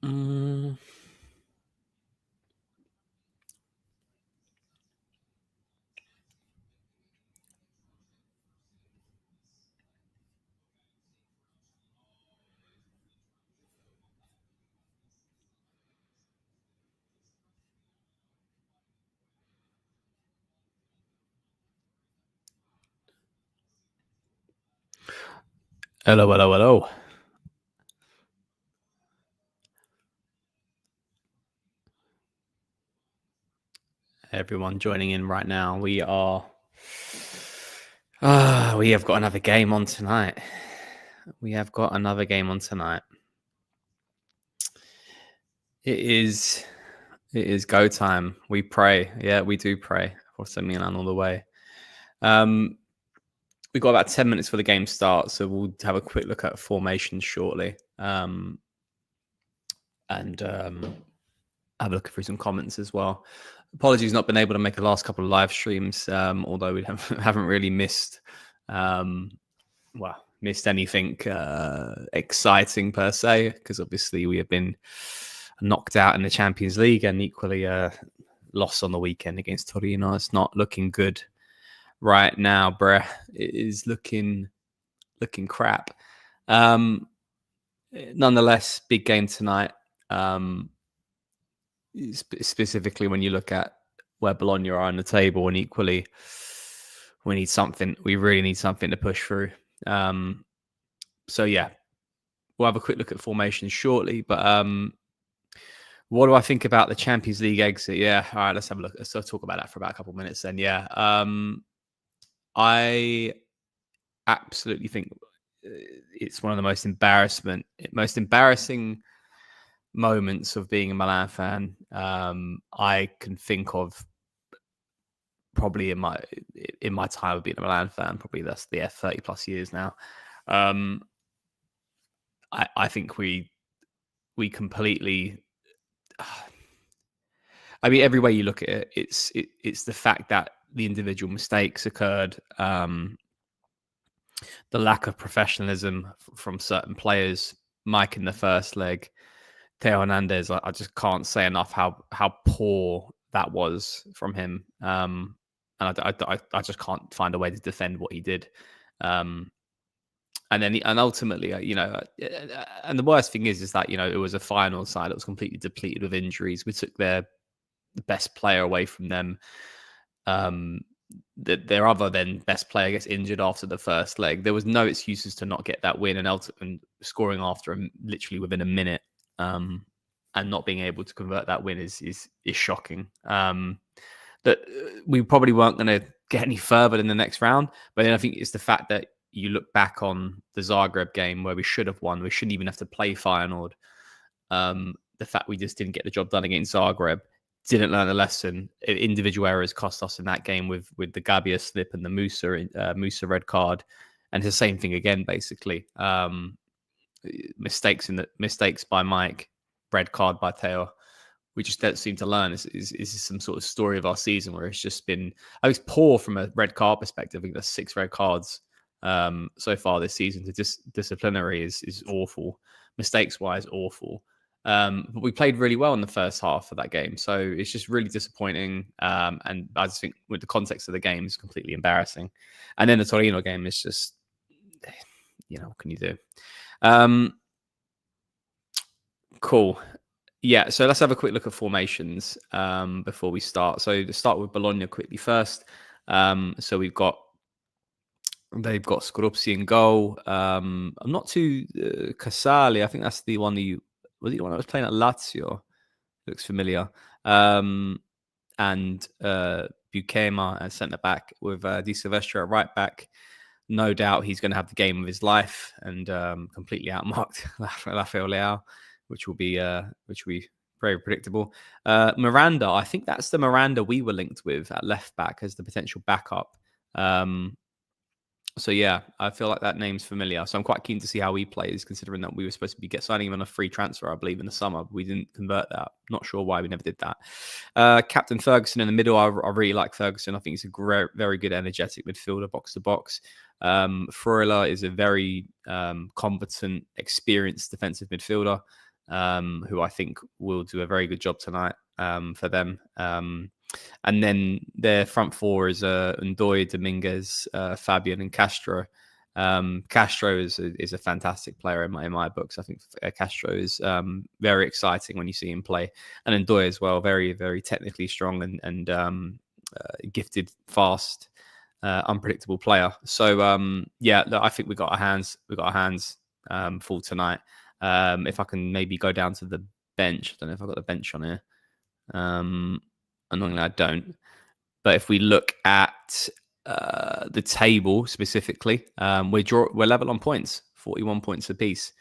Mm. Hello, hello, hello. Everyone joining in right now. We have got another game on tonight. It is go time. We pray. Yeah, we do pray for AC Milan all the way. We've got about 10 minutes for the game starts, so we'll have a quick look at formations shortly. And have a look through some comments as well. Apologies, not been able to make the last couple of live streams, although we haven't really missed anything exciting per se, because obviously we have been knocked out in the Champions League and equally lost on the weekend against Torino. It's not looking good right now, bruh. It is looking crap. Nonetheless, big game tonight. Specifically when you look at where Bologna are on the table, and equally we really need something to push through. So yeah, we'll have a quick look at formations shortly, but what do I think about the Champions League exit? Yeah, all right, let's have a look. Let's talk about that for about a couple of minutes then. Yeah, I absolutely think it's one of the most embarrassing moments of being a Milan fan I can think of, probably in my time of being a Milan fan. Probably that's 30 plus years now. I think we completely. I mean, every way you look at it, it's the fact that the individual mistakes occurred, the lack of professionalism from certain players. Mike in the first leg, Theo Hernandez. I just can't say enough how poor that was from him. And I just can't find a way to defend what he did. And ultimately, and the worst thing is that it was a final side that was completely depleted with injuries. We took their best player away from them. Their other then best player gets injured after the first leg. There was no excuses to not get that win, and scoring after literally within a minute, and not being able to convert that win is shocking. That we probably weren't going to get any further in the next round, but then I think it's the fact that you look back on the Zagreb game where we should have won. We shouldn't even have to play Feyenoord. The fact we just didn't get the job done against Zagreb, didn't learn a lesson. Individual errors cost us in that game with the Gabia slip and the Musa red card, and it's the same thing again basically. Mistakes by Mike, red card by Theo. We just don't seem to learn. Is this some sort of story of our season where it's just been, I was poor from a red card perspective. I think there's 6 red cards so far this season. The disciplinary is awful. Mistakes wise, awful. But we played really well in the first half of that game. So it's just really disappointing. And I just think with the context of the game, it's completely embarrassing. And then the Torino game is just, what can you do? Cool. Yeah, so let's have a quick look at formations before we start. So to start with Bologna quickly first. So they've got Skorupski in goal. I'm not too Casali. I think that's the one that was the one that was playing at Lazio. Looks familiar. And Buchema at centre back with Di Silvestro at right back. No doubt he's going to have the game of his life and completely outmarked Rafael Leao, which will be very predictable. Miranda, I think that's the Miranda we were linked with at left back as the potential backup. So yeah, I feel like that name's familiar. So I'm quite keen to see how he plays, considering that we were supposed to be signing him on a free transfer, I believe, in the summer. But we didn't convert that. Not sure why we never did that. Captain Ferguson in the middle. I really like Ferguson. I think he's a very good, energetic midfielder, box to box. Freuler is a very competent, experienced defensive midfielder. who I think will do a very good job tonight for them. And then their front four is Ndoye, Dominguez, Fabian, and Castro. Castro is a fantastic player in my books. I think Castro is very exciting when you see him play, and Ndoye as well, very very technically strong and gifted, fast, unpredictable player. So yeah, look, I think we got our hands full tonight. If I can maybe go down to the bench, I don't know if I've got the bench on here. Annoyingly, I don't. But if we look at the table specifically, we're level on points, 41 points apiece,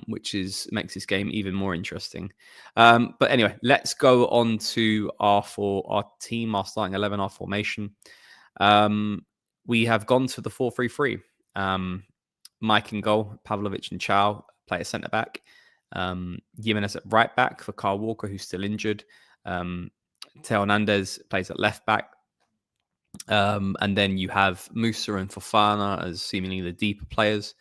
which makes this game even more interesting. But anyway, let's go on to our team, our starting 11, our formation. We have gone to the 4-3-3. Mike in goal, Pavlovic and Chow play at centre back. Jimenez at right back for Kyle Walker, who's still injured. Teo Hernandez plays at left back. And then you have Musa and Fofana as seemingly the deeper players.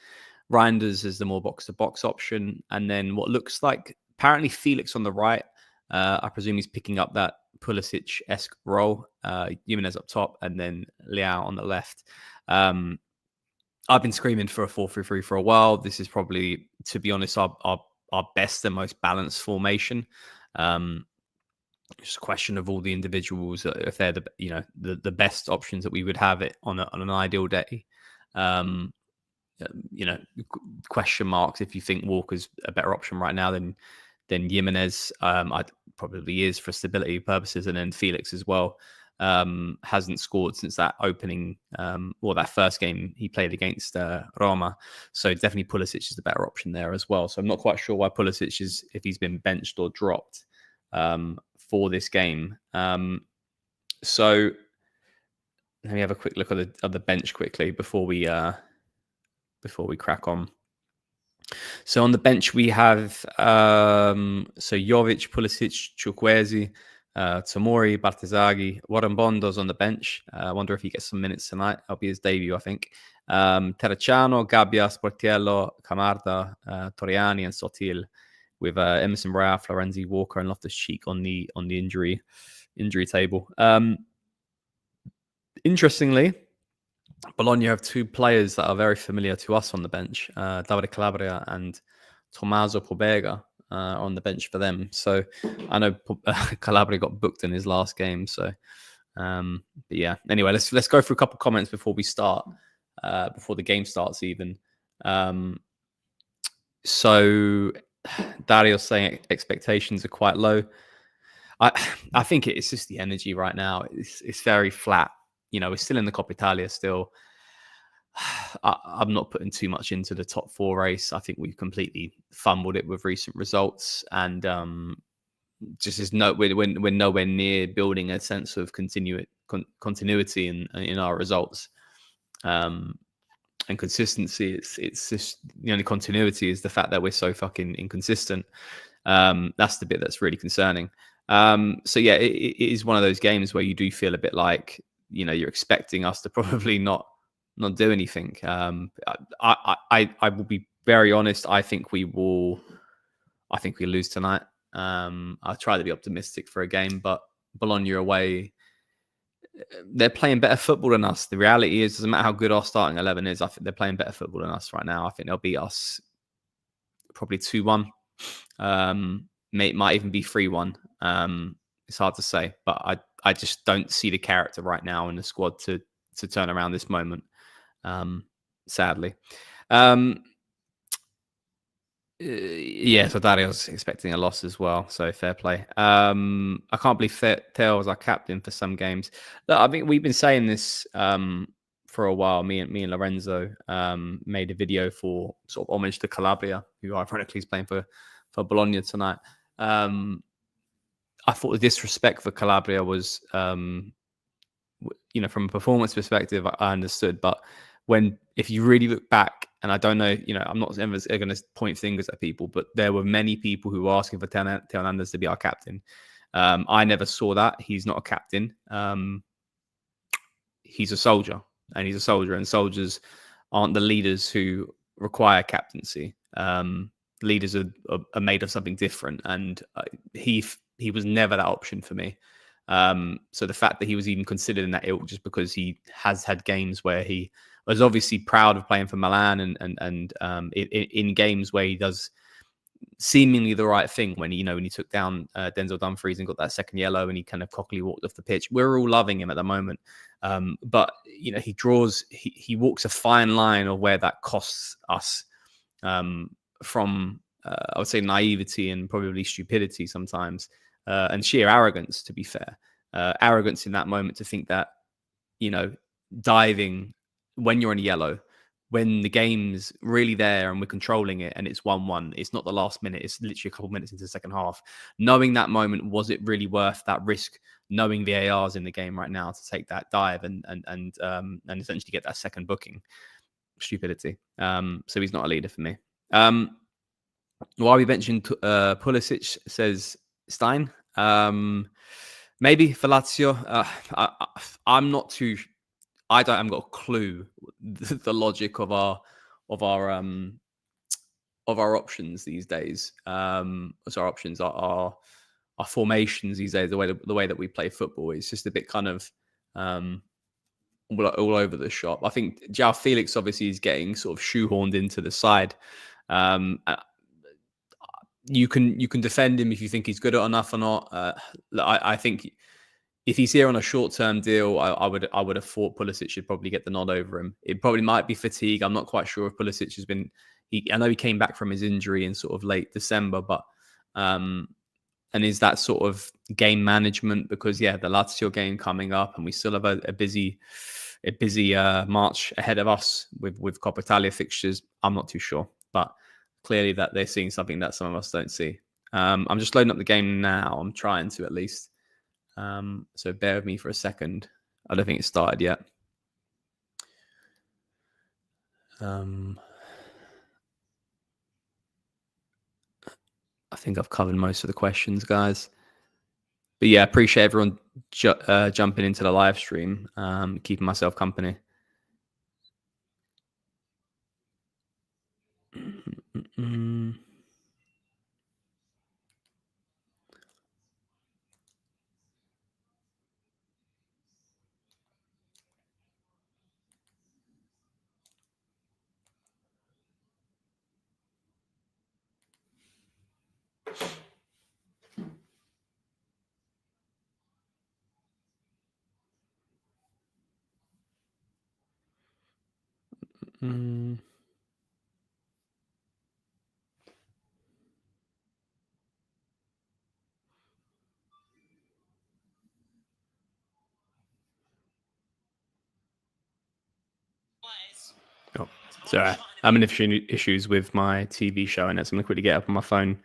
Reinders is the more box-to-box option. And then what looks like apparently Felix on the right. I presume he's picking up that Pulisic-esque role. Jimenez up top and then Leao on the left. I've been screaming for a 4-3-3 for a while. This is probably, to be honest, our best and most balanced formation. It's a question of all the individuals, if they're the best options that we would have it on an ideal day. Question marks if you think Walker's a better option right now than Jimenez. Probably is for stability purposes, and then Felix as well. Hasn't scored since that opening that first game he played against Roma. So definitely Pulisic is the better option there as well. So I'm not quite sure why Pulisic is, if he's been benched or dropped for this game. So let me have a quick look at the bench quickly before we crack on. So on the bench we have Jovic, Pulisic, Chukwueze, Tomori, Bartezaghi, Warren-Bondo's on the bench. I wonder if he gets some minutes tonight. That'll be his debut, I think. Terracciano, Gabbia, Sportiello, Camarda, Toriani, and Sotil, with Emerson Royale, Florenzi, Walker, and Loftus-Cheek on the injury table. Interestingly, Bologna have two players that are very familiar to us on the bench, Davide Calabria and Tommaso Pobega on the bench for them. So I know Calabria got booked in his last game. So, but yeah. Anyway, let's go through a couple of comments before we start, before the game starts even. So Dario's saying expectations are quite low. I think it's just the energy right now. It's very flat. We're still in the Coppa Italia still. I'm not putting too much into the top four race. I think we've completely fumbled it with recent results, and we're nowhere near building a sense of continuity in our results and consistency. It's just the only continuity is the fact that we're so fucking inconsistent. That's the bit that's really concerning. So yeah, it is one of those games where you do feel a bit like you're expecting us to probably not do anything. I will be very honest. I think we lose tonight. I'll try to be optimistic for a game, but Bologna away, they're playing better football than us. The reality is, doesn't matter how good our starting 11 is, I think they're playing better football than us right now. I think they'll beat us probably 2-1. Might even be 3-1. It's hard to say, but I just don't see the character right now in the squad to turn around this moment. Sadly. So Dario's expecting a loss as well. So fair play. I can't believe Theo was our captain for some games. Look, I think we've been saying this for a while. Me and Lorenzo made a video for sort of homage to Calabria, who ironically is playing for Bologna tonight. I thought the disrespect for Calabria was, from a performance perspective, I understood. But if you really look back, and I don't know, I'm not ever going to point fingers at people, but there were many people who were asking for Teo Hernandez to be our captain. I never saw that. He's not a captain. He's a soldier, and soldiers aren't the leaders who require captaincy. leaders are made of something different, and he was never that option for me. So the fact that he was even considered in that ilk just because he has had games where he was obviously proud of playing for Milan, and in games where he does seemingly the right thing when he took down Denzel Dumfries and got that second yellow, and he kind of cockily walked off the pitch. We're all loving him at the moment, but he walks a fine line of where that costs us from I would say naivety and probably stupidity sometimes, and sheer arrogance. To be fair, arrogance in that moment to think that diving when you're in a yellow, when the game's really there and we're controlling it and it's 1-1, it's not the last minute, it's literally a couple minutes into the second half. Knowing that moment, was it really worth that risk, knowing VAR's in the game right now, to take that dive and essentially get that second booking? Stupidity. So he's not a leader for me. While we mentioned Pulisic, says Stein, maybe for Lazio. I'm not too. I haven't got a clue the logic of our options these days. So our options are our formations these days. The way that we play football is just a bit kind of all over the shop. I think João Felix obviously is getting sort of shoehorned into the side. You can defend him if you think he's good enough or not. I think if he's here on a short-term deal, I would have thought Pulisic should probably get the nod over him. It probably might be fatigue. I'm not quite sure if Pulisic has been. I know he came back from his injury in sort of late December, but and is that sort of game management? Because the Lazio game coming up, and we still have a busy March ahead of us with Coppa Italia fixtures. I'm not too sure, but clearly that they're seeing something that some of us don't see. I'm just loading up the game now. I'm trying to at least. So bear with me for a second. I don't think it started yet. I think I've covered most of the questions, guys. But yeah, appreciate everyone jumping into the live stream, keeping myself company. Oh, sorry. I'm in issues with my TV show, and I'm going to quickly get up on my phone.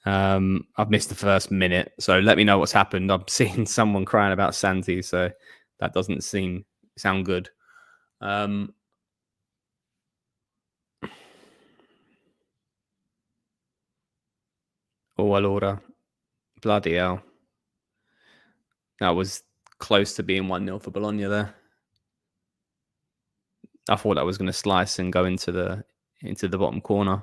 I've missed the first minute, so let me know what's happened. I'm seeing someone crying about Santi, so that doesn't sound good. Oh, allora. Bloody hell. That was close to being 1-0 for Bologna there. I thought that was going to slice and go into the bottom corner.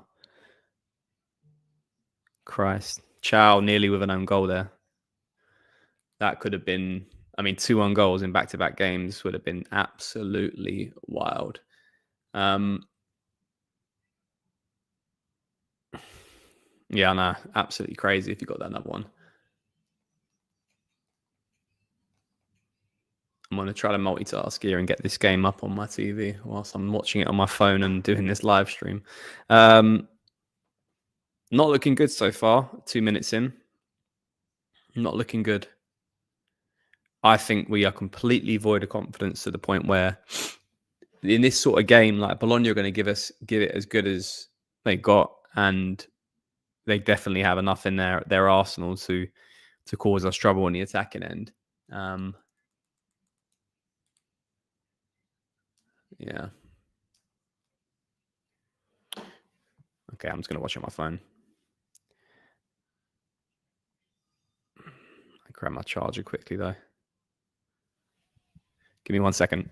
Christ. Chow nearly with an own goal there. That could have been, 2 own goals in back-to-back games would have been absolutely wild. Yeah, no, absolutely crazy if you got that another one. I'm going to try to multitask here and get this game up on my TV whilst I'm watching it on my phone and doing this live stream. Not looking good so far. 2 minutes in. Not looking good. I think we are completely void of confidence to the point where in this sort of game, like Bologna are going to give it as good as they got, and they definitely have enough in their arsenal to cause us trouble on the attacking end. Yeah. Okay, I'm just going to watch it on my phone. I grab my charger quickly, though. Give me 1 second.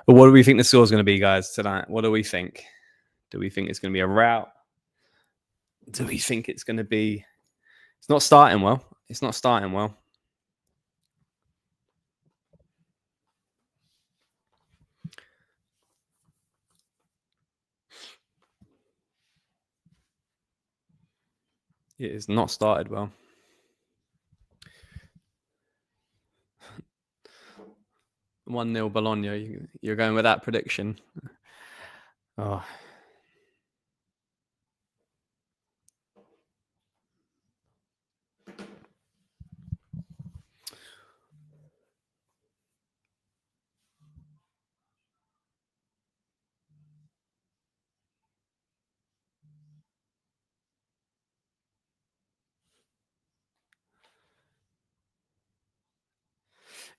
But what do we think the score is going to be, guys, tonight? What do we think? Do we think it's going to be a rout? Do we think it's going to be... It's not starting well. It's not starting well. It has not started well. 1-0 Bologna. You're going with that prediction? Oh.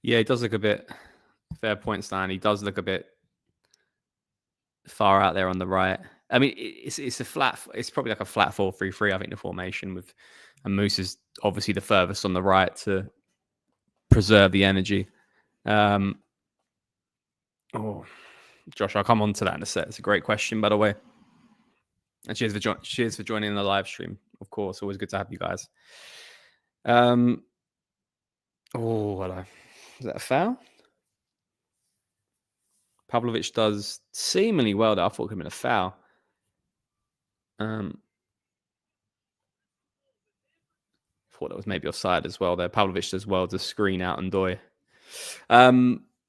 Yeah, he does look a bit... Fair point, Stan. He does look a bit far out there on the right. I mean, it's a flat. It's probably like a flat 4-3-3. I think the formation with, and Moose is obviously the furthest on the right to preserve the energy. Oh, Josh, I'll come on to that in a sec. It's a great question, by the way. And cheers for joining the live stream. Of course, always good to have you guys. Oh, hello. Is that a foul? Pavlovic does seemingly well there. I thought it could have been a foul. Thought that was maybe offside as well there. Pavlovic does well to screen out Ndoye.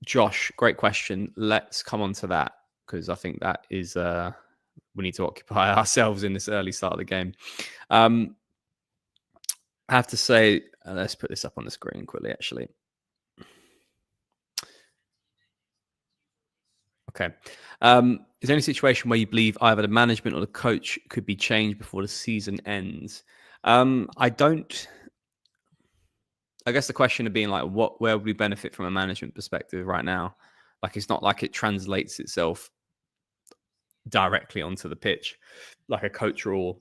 Josh, great question. Let's come on to that because I think that is we need to occupy ourselves in this early start of the game. I have to say, let's put this up on the screen quickly, actually. Okay. Is there any situation where you believe either the management or the coach could be changed before the season ends? I don't. I guess the question of being like, where would we benefit from a management perspective right now? Like, it's not like it translates itself directly onto the pitch, like a coach or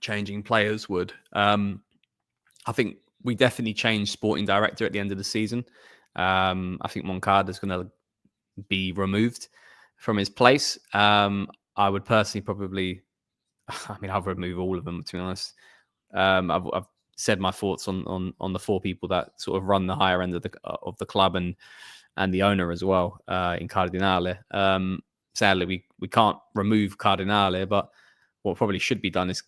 changing players would. I think we definitely changed sporting director at the end of the season. I think Moncada is going to be removed from his place. I would personally probably, I'll remove all of them, to be honest. I've said my thoughts on the four people that sort of run the higher end of the club and the owner as well in Cardinale. Sadly, we can't remove Cardinale, but what probably should be done is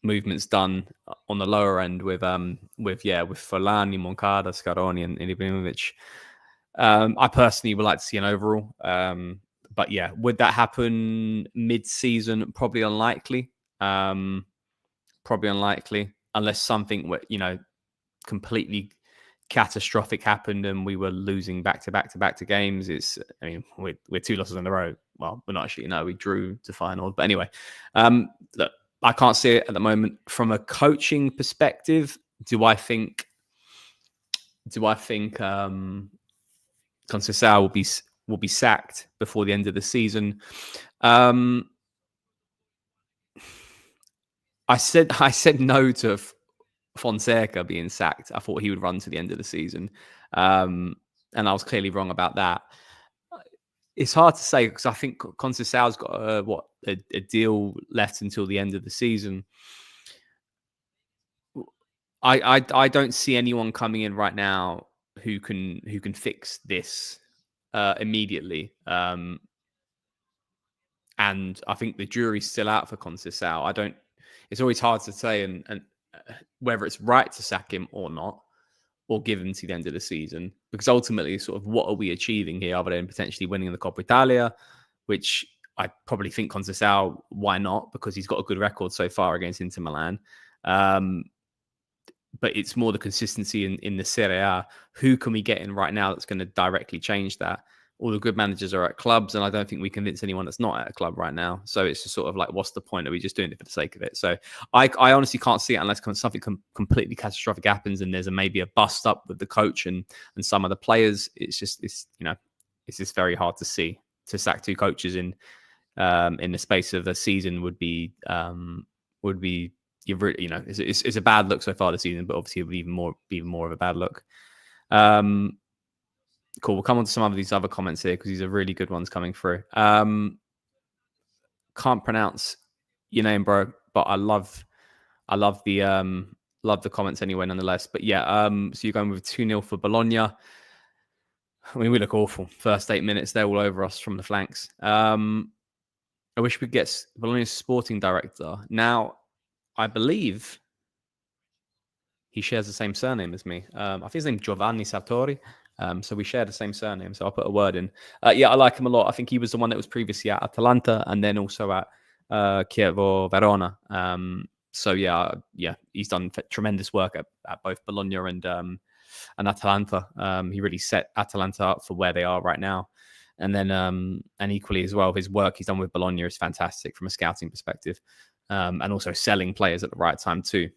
movements done on the lower end with Forlani, Moncada, Scaroni, and Ibrahimovic. I personally would like to see an overall. But yeah, would that happen mid-season? Probably unlikely. Probably unlikely unless something completely catastrophic happened and we were losing back to games. We're 2 losses in a row. Well, we're not actually. No, we drew to final. But anyway, look, I can't see it at the moment. From a coaching perspective, do I think Conceição will be sacked before the end of the season? I said no to Fonseca being sacked. I thought he would run to the end of the season, and I was clearly wrong about that. It's hard to say because I think Conceição's got a deal left until the end of the season. I don't see anyone coming in right now who can fix this immediately. And I think the jury's still out for Conceição. It's always hard to say and whether it's right to sack him or not, or give him to the end of the season, because ultimately, sort of, what are we achieving here other than potentially winning the Coppa Italia, which I probably think Conceição, why not? Because he's got a good record so far against Inter Milan. But it's more the consistency in the Serie A. Who can we get in right now that's going to directly change that? All the good managers are at clubs, and I don't think we convince anyone that's not at a club right now. So it's just sort of like, what's the point? Are we just doing it for the sake of it? So I honestly can't see it unless something completely catastrophic happens and there's maybe a bust up with the coach and some of the players. It's just very hard to see. To sack 2 coaches in the space of a season would be it's a bad look so far this season, but obviously it would be even more of a bad look. Cool. We'll come on to some of these other comments here because these are really good ones coming through. Can't pronounce your name, bro, but I love the comments anyway, nonetheless. But yeah, so you're going with 2-0 for Bologna. I mean, we look awful. First 8 minutes, they're all over us from the flanks. I wish we'd get Bologna's sporting director. Now, I believe he shares the same surname as me. I think his name's Giovanni Sartori. So we share the same surname. So I'll put a word in. Yeah, I like him a lot. I think he was the one that was previously at Atalanta and then also at Chievo Verona. So yeah, he's done tremendous work at both Bologna and Atalanta. He really set Atalanta up for where they are right now. And then, and equally as well, his work he's done with Bologna is fantastic from a scouting perspective, and also selling players at the right time too.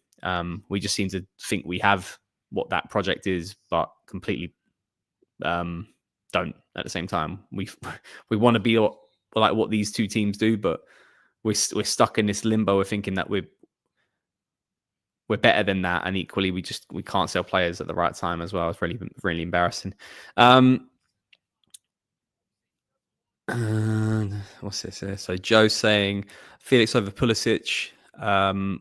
We just seem to think we have what that project is, but completely don't at the same time. We want to be like what these two teams do, but we're stuck in this limbo of thinking that we're better than that, and equally we can't sell players at the right time as well. It's really embarrassing. What's this here? So Joe saying Felix over Pulisic.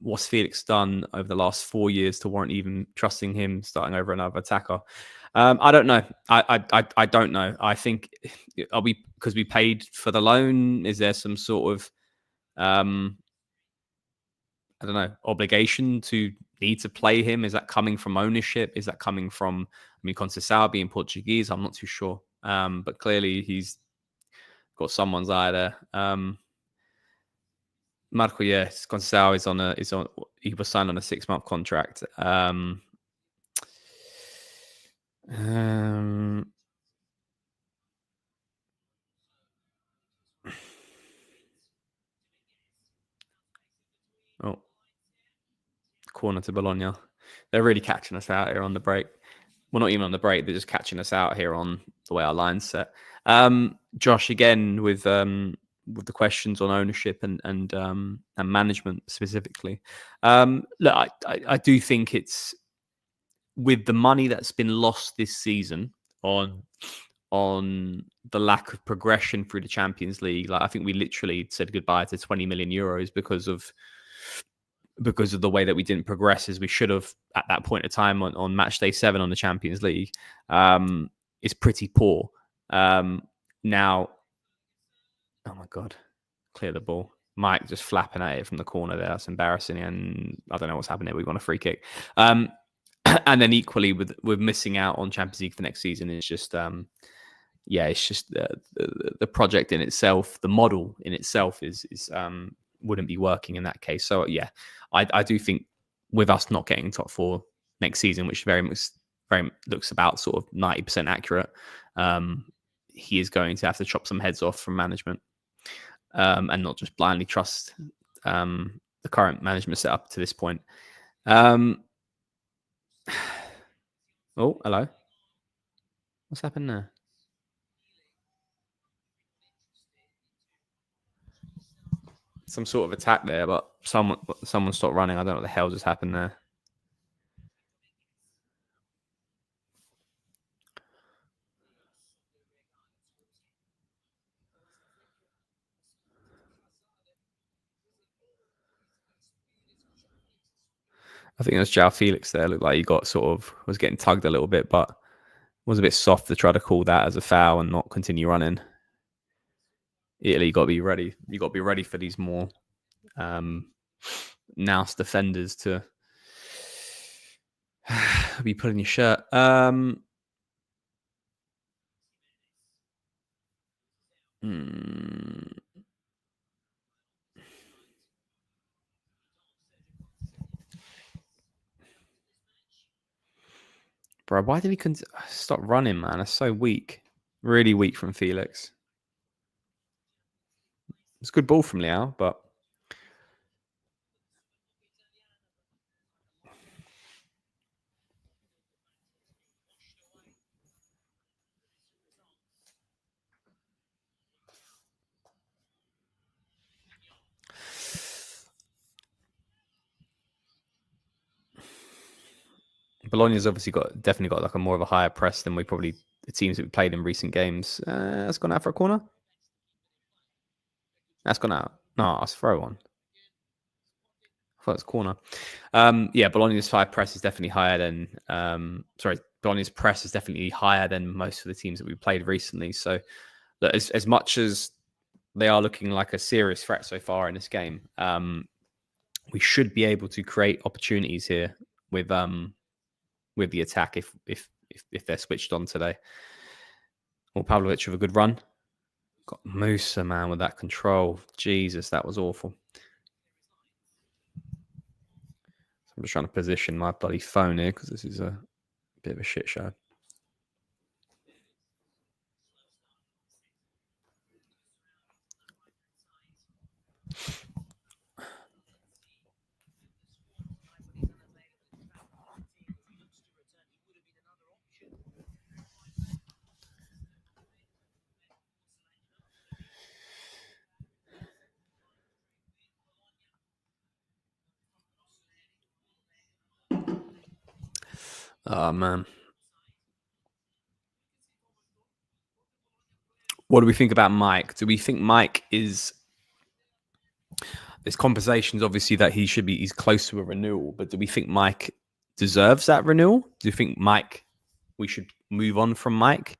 What's Felix done over the last 4 years to warrant even trusting him starting over another attacker? I don't know. I don't know. I think are we because we paid for the loan? Is there some sort of I don't know obligation to need to play him? Is that coming from ownership? Is that coming from Conceição being Portuguese? I'm not too sure. But clearly he's got someone's eye there. Marco, yes, Conceição he was signed on a 6-month contract. Oh, corner to Bologna. They're really catching us out here on the break. Well, not even on the break. They're just catching us out here on the way our line's set. Josh, again with the questions on ownership and management specifically. Look, I do think it's with the money that's been lost this season on the lack of progression through the Champions League. Like I think we literally said goodbye to 20 million euros because of the way that we didn't progress as we should have at that point of time on match day 7 on the Champions League. Is pretty poor. Now, oh my God, clear the ball. Mike just flapping at it from the corner there. That's embarrassing. And I don't know what's happening. We want a free kick. And then equally with missing out on Champions League for next season, it's just, it's just the project in itself, the model in itself is wouldn't be working in that case. So yeah, I do think with us not getting top 4 next season, which very looks about sort of 90% accurate, he is going to have to chop some heads off from management, and not just blindly trust the current management setup to this point. Oh, hello. What's happened there? Some sort of attack there, but someone stopped running. I don't know what the hell just happened there. I think it was João Felix there. Looked like he was getting tugged a little bit, but was a bit soft to try to call that as a foul and not continue running. Italy, you got to be ready. You got to be ready for these more Naus defenders to be pulling your shirt. Bro, why did he stop running, man? That's so weak. Really weak from Felix. It's a good ball from Leao, but Bologna's obviously definitely got like a more of a higher press than we probably the teams that we played in recent games. That's gone out for a corner. That's gone out. No, it's a throw on. I thought it was corner. Yeah, Bologna's high press is definitely higher than. Bologna's press is definitely higher than most of the teams that we played recently. So, as much as they are looking like a serious threat so far in this game, we should be able to create opportunities here with the attack if they're switched on today. Or Pavlovic with a good run. Got Musa, man, with that control. Jesus, that was awful. I'm just trying to position my bloody phone here because this is a bit of a shit show. Oh, man. What do we think about Mike? Do we think Mike is... There's conversations, obviously, that he's close to a renewal, but do we think Mike deserves that renewal? Do you think we should move on from Mike?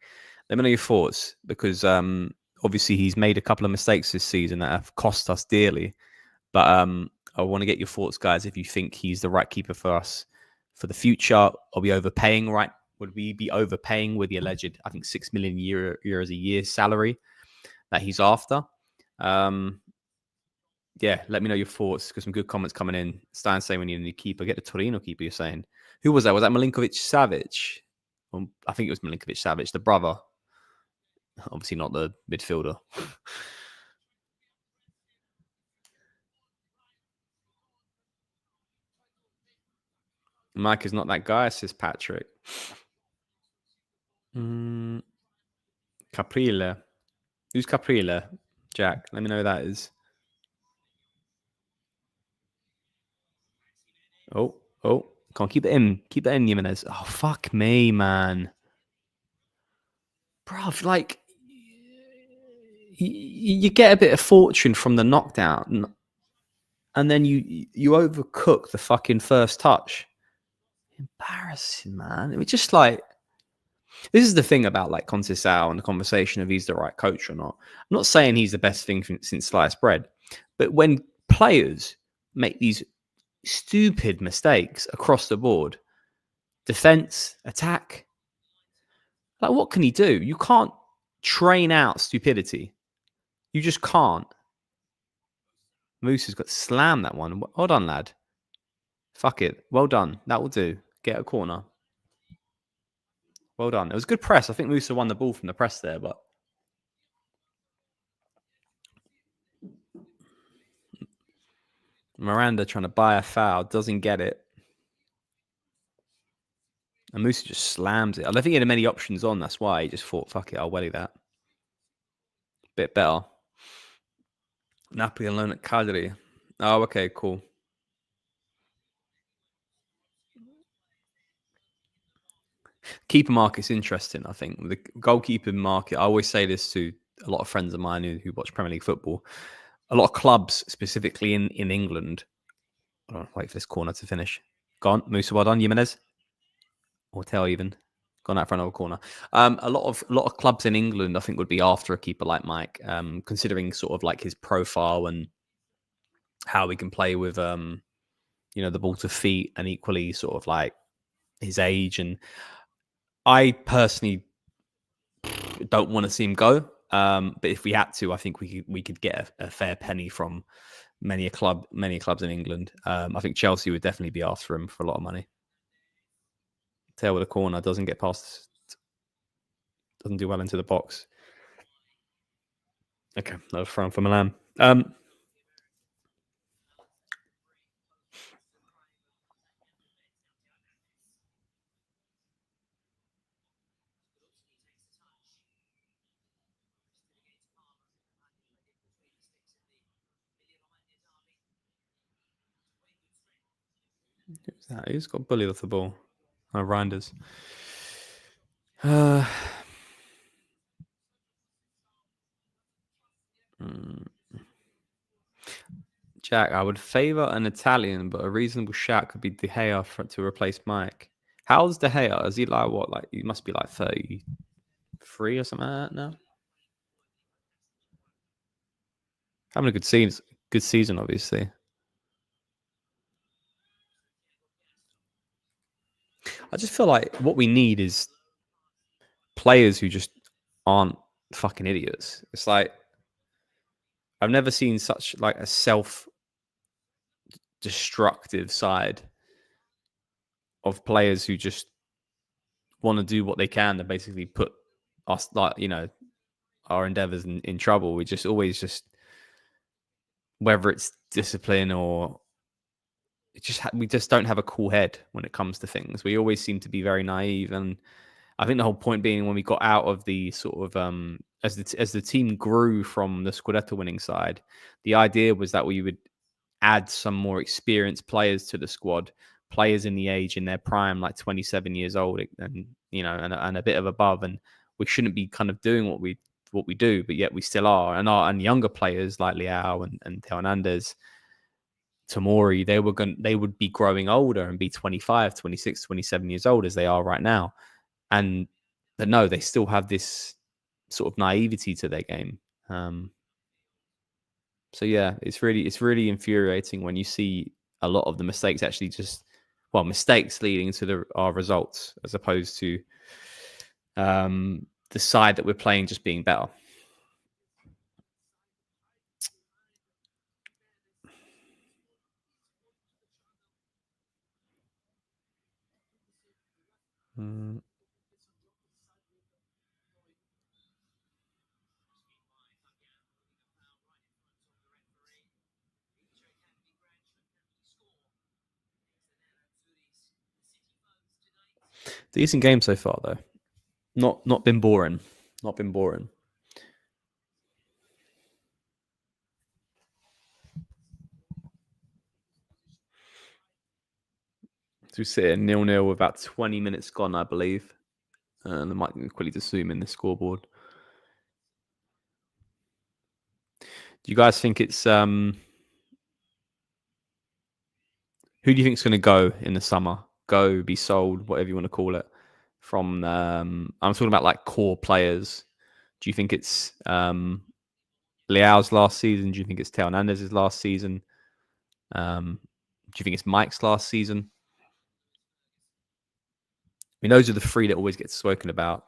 Let me know your thoughts, because obviously he's made a couple of mistakes this season that have cost us dearly. But I want to get your thoughts, guys, if you think he's the right keeper for us for the future. Are we overpaying, right? Would we be overpaying with the alleged, I think, 6 million euros a year salary that he's after? Yeah, let me know your thoughts, because some good comments coming in. Stan saying we need a new keeper. Get the Torino keeper, you're saying. Who was that? Was that Milinkovic-Savic? I think it was Milinkovic-Savic, the brother. Obviously not the midfielder. Mike is not that guy, says Patrick. Caprile. Who's Caprile? Jack, let me know who that is. Oh, can't keep it in. Keep that in, Jimenez. Oh, fuck me, man. Bruv, like, you get a bit of fortune from the knockdown, and then you overcook the fucking first touch. Embarrassing, man. It was just like, this is the thing about like Conceição and the conversation of he's the right coach or not. I'm not saying he's the best thing since sliced bread, but when players make these stupid mistakes across the board, defense, attack, like what can he do? You can't train out stupidity. You just can't. Moose has got slammed that one. Well done, lad. Fuck it. Well done. That will do. Get a corner. Well done. It was a good press. I think Musa won the ball from the press there, but Miranda trying to buy a foul, doesn't get it. And Musa just slams it. I don't think he had many options on. That's why he just thought, fuck it, I'll welly that. Bit better. Napoli alone at Cagliari. Oh, okay, cool. Keeper market's interesting, I think. The goalkeeper market, I always say this to a lot of friends of mine who watch Premier League football. A lot of clubs, specifically in England. I don't wait for this corner to finish. Gone. Musa, well done. Jimenez. Or Tell even. Gone out for another corner. A lot of clubs in England, I think, would be after a keeper like Mike, considering sort of like his profile and how he can play with, the ball to feet, and equally sort of like his age. And I personally don't want to see him go. But if we had to, I think we could get a fair penny from many clubs in England. I think Chelsea would definitely be after him for a lot of money. Tail with a corner, doesn't get past, doesn't do well into the box. Okay, that was thrown for Milan. Who's that? Who's got bullied off the ball? Oh, Reinders. Jack, I would favour an Italian, but a reasonable shout could be De Gea to replace Mike. How's De Gea? Is he like what? Like he must be like 33 or something like that now. Having a good season. Good season, obviously. I just feel like what we need is players who just aren't fucking idiots. It's like I've never seen such like a self-destructive side of players who just want to do what they can to basically put us, like, our endeavors in trouble. We just always just, whether it's discipline or we just don't have a cool head when it comes to things. We always seem to be very naive, and I think the whole point being when we got out of the sort of as the team grew from the Scudetto winning side, the idea was that we would add some more experienced players to the squad, players in the age in their prime, like 27 years old, and and a bit of above, and we shouldn't be kind of doing what we do, but yet we still are, and younger players like Leao and Theo Hernandez, Tomori, they would be growing older and be 25, 26, 27 years old as they are right now. And but no, they still have this sort of naivety to their game. So yeah, it's really infuriating when you see a lot of the mistakes actually mistakes leading to our results as opposed to the side that we're playing just being better. Mm. Decent game so far though. Not been boring. Not been boring. So we sit at 0-0 with about 20 minutes gone, I believe. And I might quickly just zoom in the scoreboard. Do you guys think it's who do you think is going to go in the summer? Go, be sold, whatever you want to call it. From I'm talking about like core players. Do you think it's Leao's last season? Do you think it's Theo Hernandez's last season? Do you think it's Mike's last season? I mean, those are the three that always get spoken about.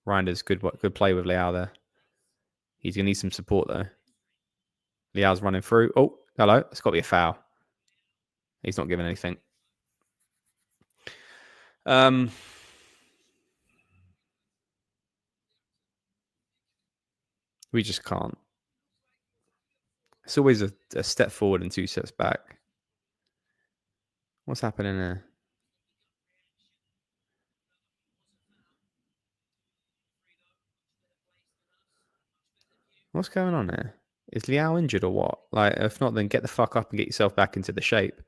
Reinders, good play with Leao there. He's going to need some support though. Leao's running through. Oh, hello. It's got to be a foul. He's not giving anything. We just can't. It's always a step forward and two steps back. What's happening there? What's going on there? Is Leao injured or what? Like, if not, then get the fuck up and get yourself back into the shape.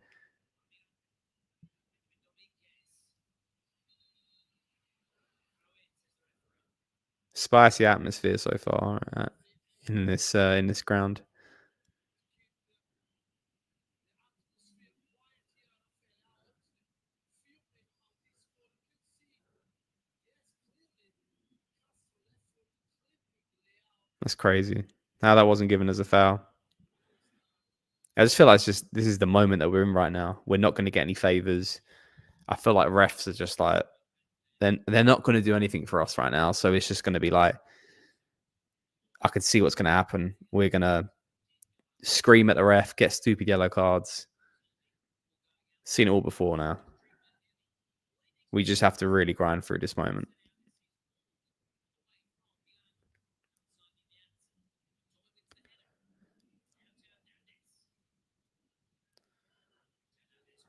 Spicy atmosphere so far in this ground. That's crazy. How that wasn't given as a foul. I just feel like this is the moment that we're in right now. We're not going to get any favors. I feel like refs are just like they're not going to do anything for us right now. So it's just going to be like I could see what's going to happen. We're going to scream at the ref, get stupid yellow cards. Seen it all before now. We just have to really grind through this moment.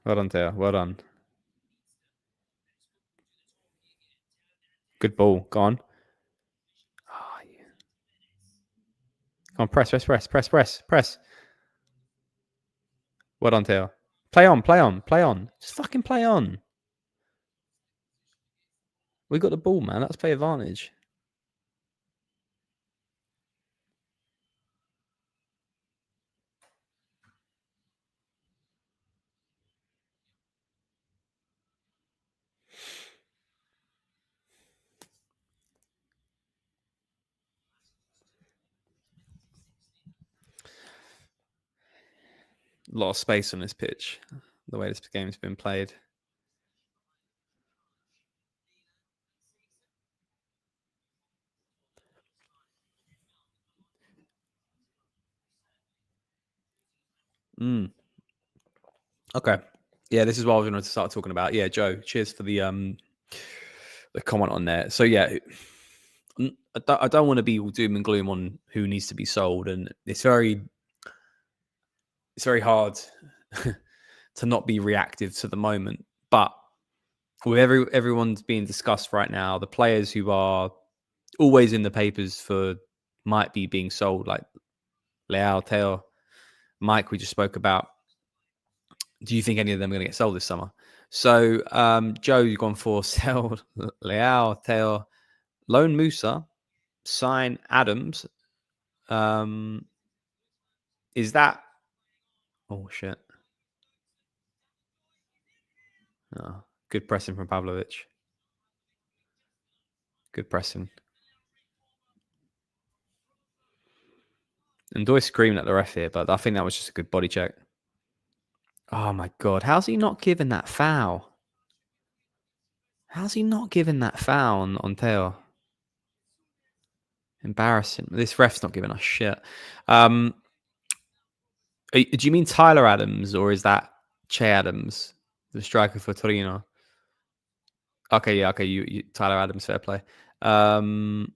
Well done, Theo. Well done. Good ball. Go on. Oh, yeah. Come on, press. Well done, Theo. Play on. Just fucking play on. We got the ball, man. Let's play advantage. A lot of space on this pitch, the way this game's been played. Okay. Yeah, this is what I was going to start talking about. Yeah, Joe, cheers for the comment on there. So yeah, I don't want to be all doom and gloom on who needs to be sold, and it's very hard to not be reactive to the moment. But with everyone's being discussed right now, the players who are always in the papers for might be being sold, like Leao, Teo, Mike, we just spoke about. Do you think any of them are going to get sold this summer? So, Joe, you've gone for sell Leao, Teo, loan Musa, sign Adams. Is that? Oh shit! Oh, good pressing from Pavlovic. Good pressing. And Doy screaming at the ref here, but I think that was just a good body check. Oh my god, how's he not given that foul? How's he not given that foul on Teo? Embarrassing. This ref's not giving us shit. Do you mean Tyler Adams or is that Che Adams, the striker for Torino? Okay, yeah, okay. You Tyler Adams, fair play. MGW.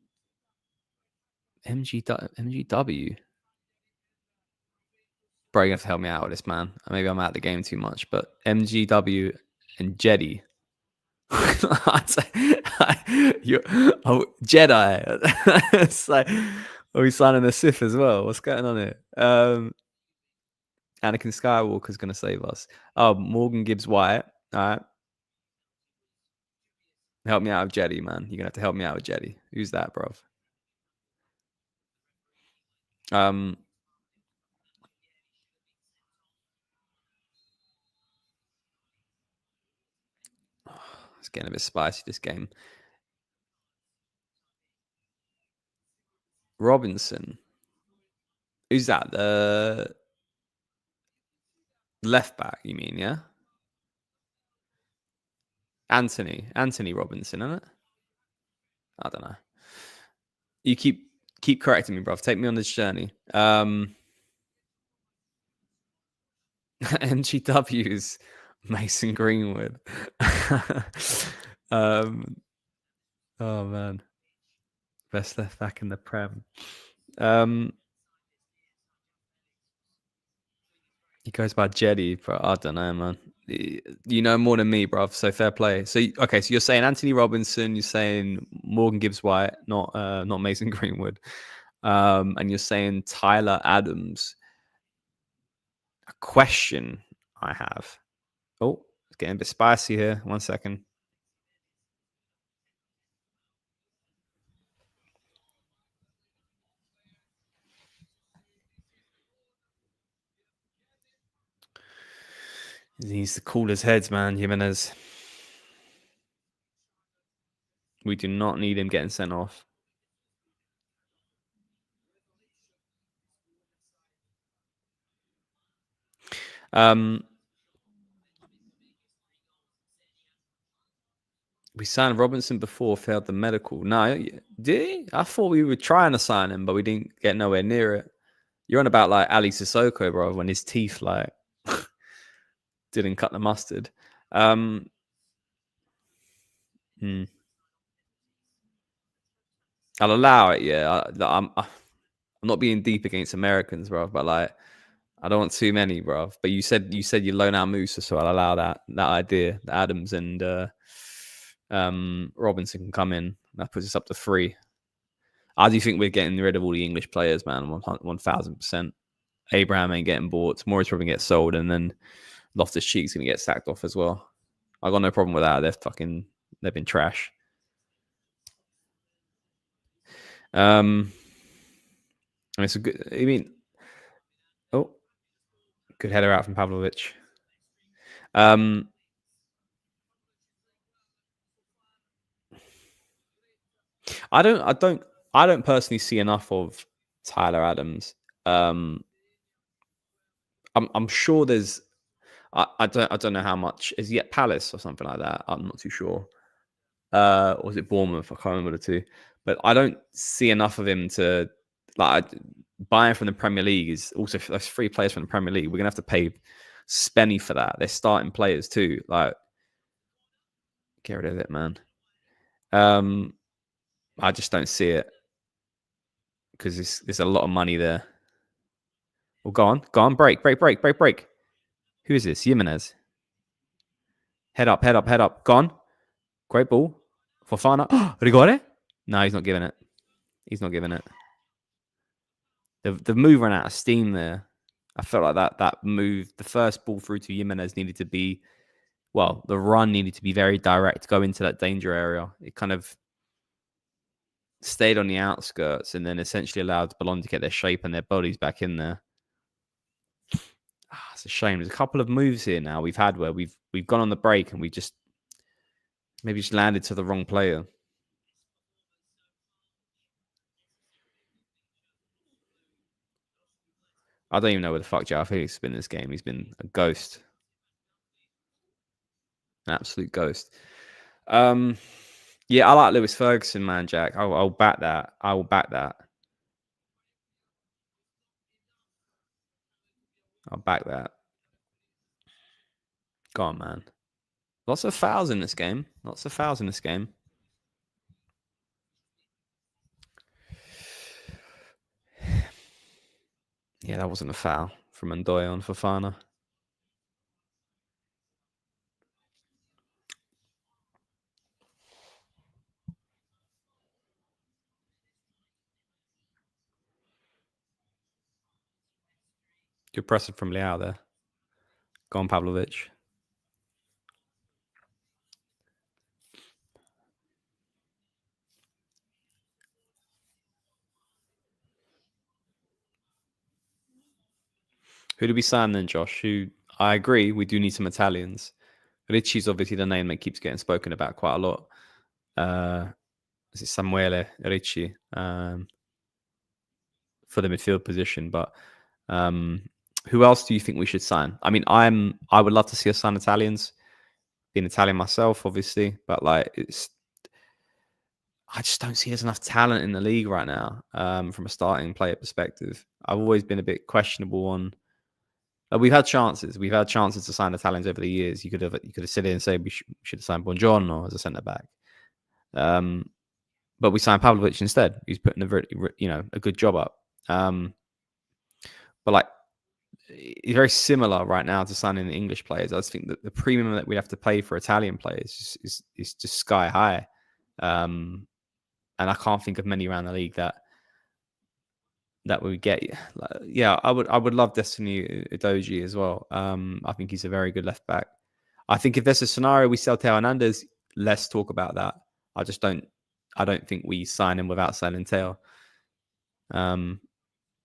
Bro, you have to help me out with this, man. Maybe I'm out of the game too much, but MGW and Jedi. Jedi. It's like, are we signing a Sith as well? What's going on here? Anakin Skywalker's going to save us. Oh, Morgan Gibbs Wyatt. All right. Help me out with Jedi, man. You're going to have to help me out with Jedi. Who's that, bro? It's getting a bit spicy, this game. Robinson. Who's that? The left back, you mean, yeah? Anthony Robinson, isn't it? I don't know. You keep correcting me, bruv. Take me on this journey. MGW's Mason Greenwood. Oh man, best left back in the Prem. He goes by Jedi, but I don't know, man. You know more than me, bruv. So fair play. So okay, so you're saying Anthony Robinson, you're saying Morgan Gibbs White, not Mason Greenwood, and you're saying Tyler Adams. A question I have. Oh, it's getting a bit spicy here. 1 second. He needs to cool his heads, man, Jimenez. We do not need him getting sent off. We signed Robinson before, failed the medical. No, did he? I thought we were trying to sign him, but we didn't get nowhere near it. You're on about like Ali Sissoko, bro, when his teeth like didn't cut the mustard. I'll allow it, yeah. I'm not being deep against Americans, bro, but like I don't want too many, bro. But you said you loan out Musa, so I'll allow that idea. That Adams and Robinson can come in. That puts us up to 3. I do think we're getting rid of all the English players, man. 1,000%. Abraham ain't getting bought. Morris probably gets sold, and then Loftus Cheek's gonna get sacked off as well. I got no problem with that. They've been trash. It's a good. I mean, oh, good header out from Pavlovic. I don't personally see enough of Tyler Adams. I'm sure there's. I don't know how much is he at Palace or something like that. I'm not too sure. Or was it Bournemouth? I can't remember the two. But I don't see enough of him to like buying from the Premier League is also that's 3 players from the Premier League. We're gonna have to pay Spenny for that. They're starting players too. Like, get rid of it, man. Um, I just don't see it because there's a lot of money there. Well, go on, break. Who is this? Jimenez. Head up, head up. Gone. Great ball. Fofana. Rigore? No, he's not giving it. He's not giving it. The move ran out of steam there. I felt like that move, the first ball through to Jimenez needed to be, well, the run needed to be very direct, go into that danger area. It kind of stayed on the outskirts and then essentially allowed Bologna to get their shape and their bodies back in there. It's a shame. There's a couple of moves here now we've had where we've gone on the break and we just maybe just landed to the wrong player. I don't even know where the fuck Joao Felix has been in this game. He's been a ghost. An absolute ghost. Yeah, I like Lewis Ferguson, man, Jack. I'll back that. I will back that. I'll back that. Go on, man. Lots of fouls in this game. Yeah, that wasn't a foul from Ndoye on Fofana. Good pressing from Leao there. Go on, Pavlovic. Who do we sign then, Josh? Who I agree, we do need some Italians. Ricci's obviously the name that keeps getting spoken about quite a lot. Is it Samuele Ricci for the midfield position? But who else do you think we should sign? I mean, I would love to see us sign Italians. Being Italian myself, obviously, but like I just don't see there's enough talent in the league right now from a starting player perspective. I've always been a bit questionable on. We've had chances. We've had chances to sign Italians over the years. You could have sit here and say we should have signed Buongiorno as a centre back, but we signed Pavlovic instead. He's putting a good job up. But like, it's very similar right now to signing the English players. I just think that the premium that we have to pay for Italian players is just sky high. And I can't think of many around the league that we get. Yeah, I would love Destiny Udogie as well. I think he's a very good left back. I think if there's a scenario we sell Teo Hernandez, let's talk about that. I don't think we sign him without selling Teo.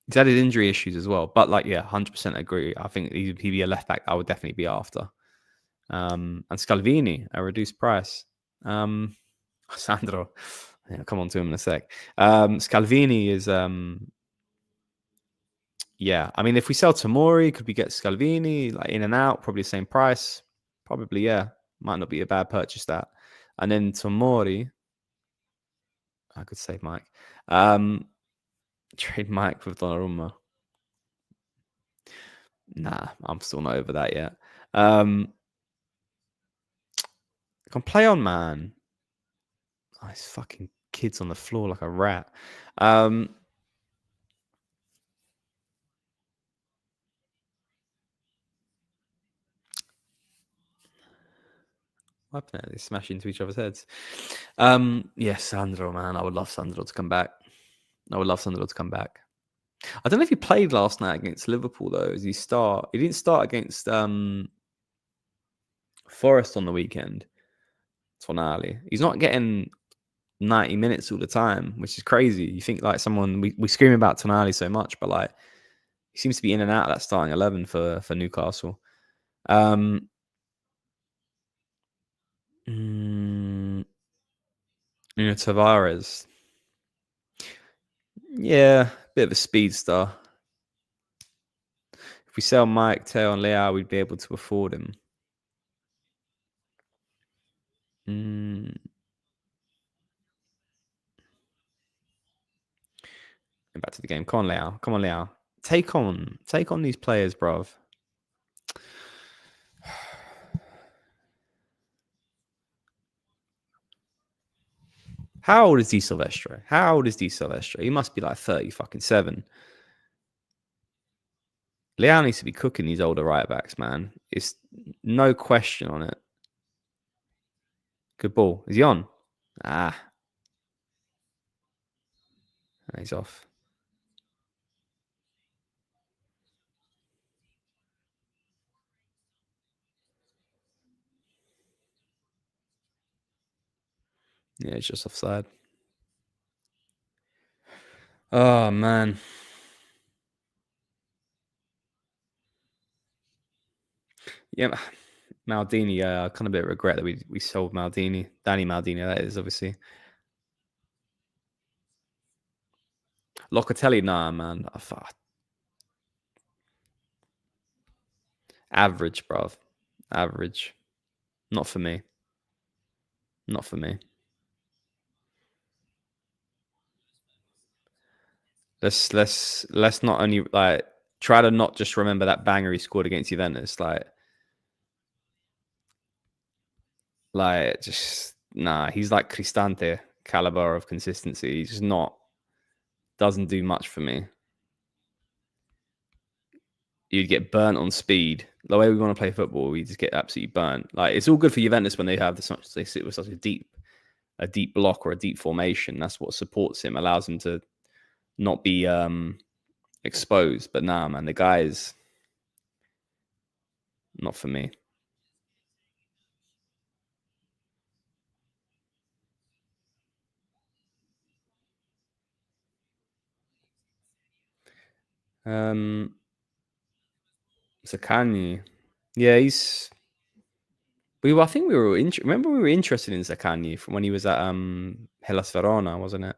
He's had his injury issues as well, but 100% agree. I think he'd be a left back I would definitely be after. And Scalvini, a reduced price. Sandro, yeah, I'll come on to him in a sec. Scalvini is, yeah. I mean, if we sell Tomori, could we get Scalvini in and out? Probably the same price. Probably, yeah. Might not be a bad purchase that. And then Tomori, I could save Mike. Trade Mike with Donnarumma. Nah, I'm still not over that yet. Can play on, man. Oh, this fucking kid's on the floor like a rat. What happened there? They smash into each other's heads. Yeah, Sandro, man. I would love Sandro to come back. I don't know if he played last night against Liverpool, though. Does he start? He didn't start against Forest on the weekend. Tonali. He's not getting 90 minutes all the time, which is crazy. You think like someone we scream about Tonali so much, but like he seems to be in and out of that starting 11 for Newcastle. Tavares. Yeah, bit of a speedster. If we sell Mike, Teo, and Leao, we'd be able to afford him. Back to the game. Come on, Leao. Come on, Leao. Take on these players, bruv. How old is Di Silvestre? How old is Di Silvestre? He must be like 37. Leao needs to be cooking these older right backs, man. It's no question on it. Good ball. Is he on? He's off. Yeah, it's just offside. Oh, man. Yeah, Maldini, kind of a bit of regret that we sold Maldini. Danny Maldini, that is, obviously. Locatelli, nah, man. Average, bruv. Average. Not for me. Not for me. Let's not only like try to not just remember that banger he scored against Juventus. Like just nah. He's like Cristante caliber of consistency. He's just not. Doesn't do much for me. You'd get burnt on speed. The way we want to play football, we just get absolutely burnt. Like it's all good for Juventus when they have they sit with such a deep block or a deep formation. That's what supports him, allows him to not be exposed. But nah, man, the guy is not for me. Zaccagni. Yeah, he's. I think we were. Remember, we were interested in Zaccagni from when he was at Hellas Verona, wasn't it?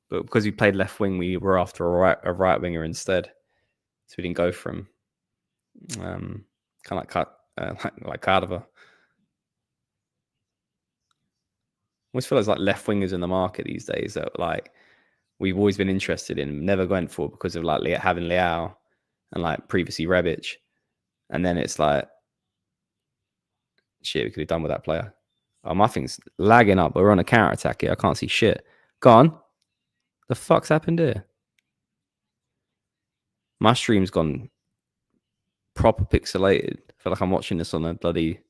But because he played left wing, we were after a right winger instead, so we didn't go for him. Kind of like Carver. I always feel like left wingers in the market these days that like we've always been interested in, never went for because of like having Leao and like previously Rebic, and then it's like shit, we could have done with that player. Oh, my thing's lagging up. We're on a counter attack here. I can't see shit. Go on. The fuck's happened here? My stream's gone proper pixelated. I feel like I'm watching this on a bloody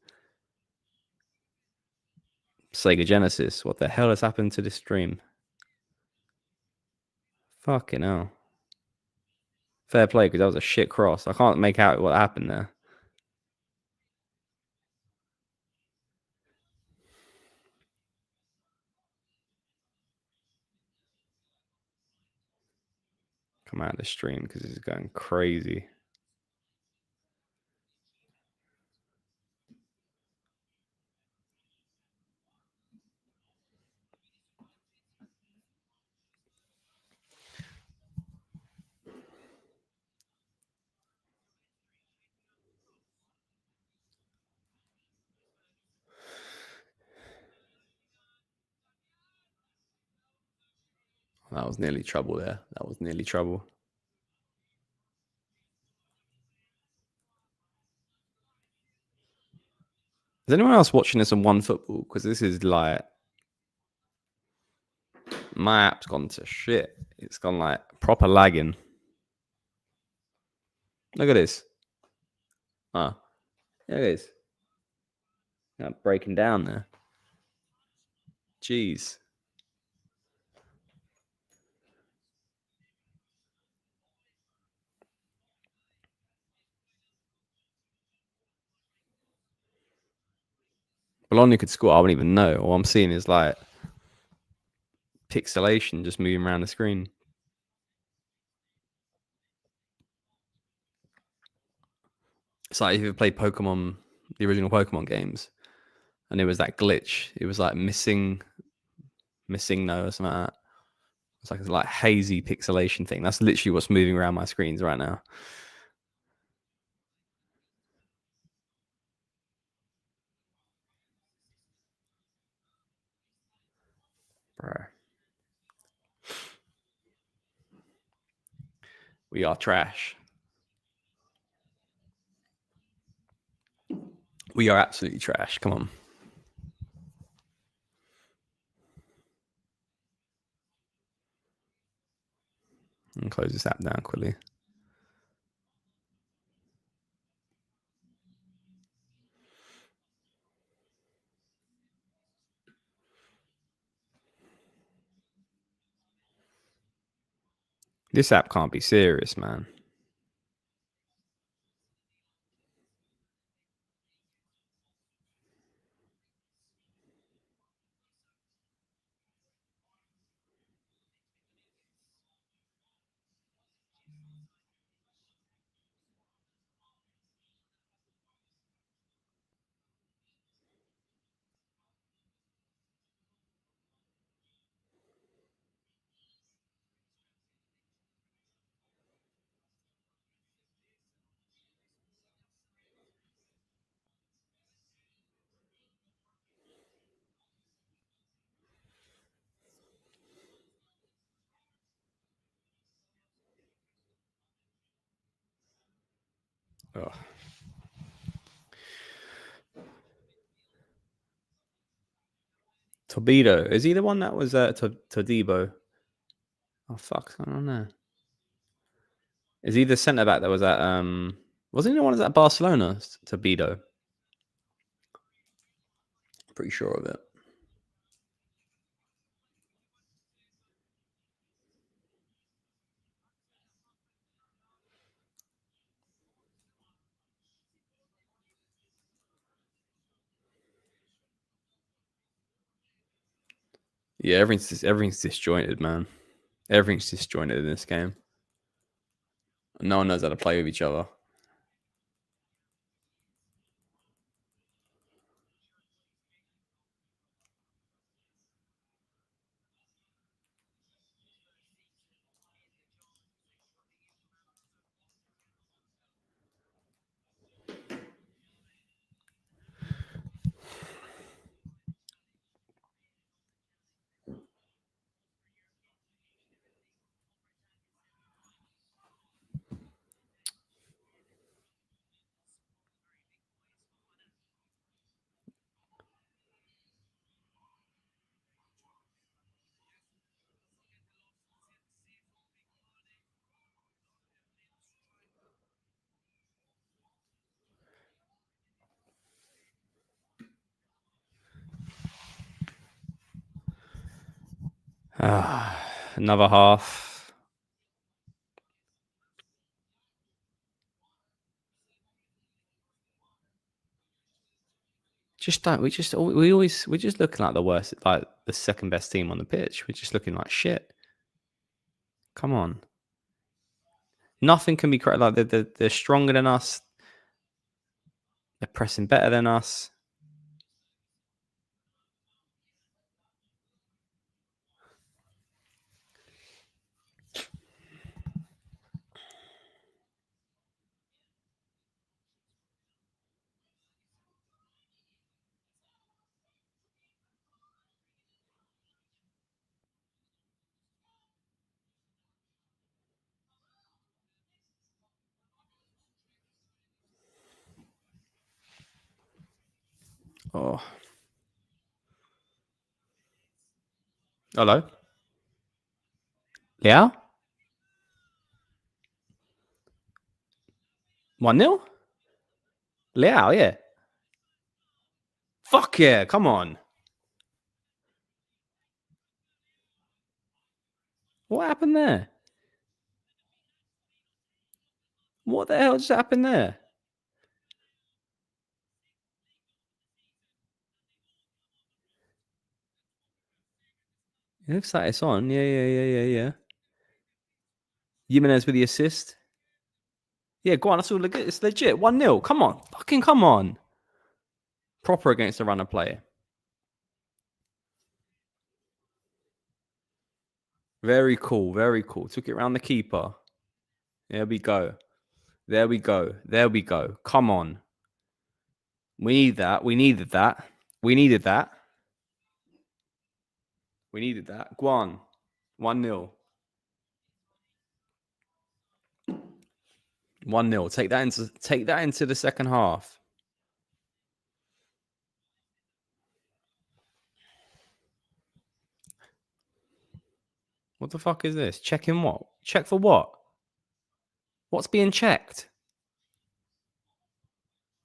Sega Genesis. What the hell has happened to this stream? Fucking hell. Fair play, because that was a shit cross. I can't make out what happened there. Come out of the stream because this is going crazy. That was nearly trouble there. That was nearly trouble. Is anyone else watching this on One Football? Because this is like my app's gone to shit. It's gone like proper lagging. Look at this. There it is. Breaking down there. Jeez. Bologna could score. I wouldn't even know. All I'm seeing is like pixelation just moving around the screen. It's like if you played Pokemon, the original Pokemon games, and there was that glitch. It was like missing no or something like that. It's like hazy pixelation thing. That's literally what's moving around my screens right now. Bro. We are trash. We are absolutely trash. Come on. And close this app down quickly. This app can't be serious, man. Ugh. Toledo. Is he the one that was Todibo? Oh, fuck. I don't know. Is he the centre back that was at wasn't he the one that was at Barcelona? Toledo. Pretty sure of it. Yeah, everything's disjointed, man. Everything's disjointed in this game. No one knows how to play with each other. Another half. We're just looking like the worst, like the second best team on the pitch. We're just looking like shit. Come on. Nothing can be correct. Like they're stronger than us. They're pressing better than us. Oh. Hello? Yeah? 1-0? Leao, yeah. Fuck yeah, come on. What happened there? What the hell just happened there? It looks like it's on. Yeah. Jimenez with the assist. Yeah, go on. That's all legit. It's legit. 1-0. Come on. Fucking come on. Proper against the runner player. Very cool. Very cool. Took it around the keeper. There we go. There we go. There we go. Come on. We need that. We needed that. We needed that. We needed that. Guan, 1-0. 1-0. Take that into the second half. What the fuck is this? Checking what? Check for what? What's being checked?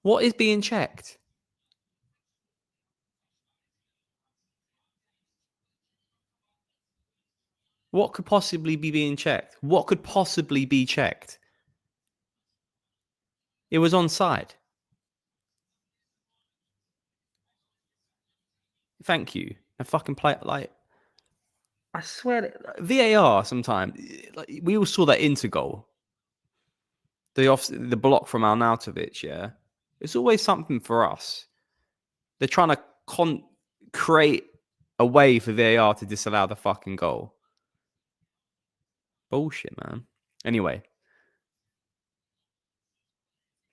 What is being checked? What could possibly be being checked? What could possibly be checked? It was onside. Thank you. I fucking play like. I swear, that VAR sometimes. Like, we all saw that Inter goal. The block from Arnautovic. Yeah, it's always something for us. They're trying to create a way for VAR to disallow the fucking goal. Bullshit, man. Anyway,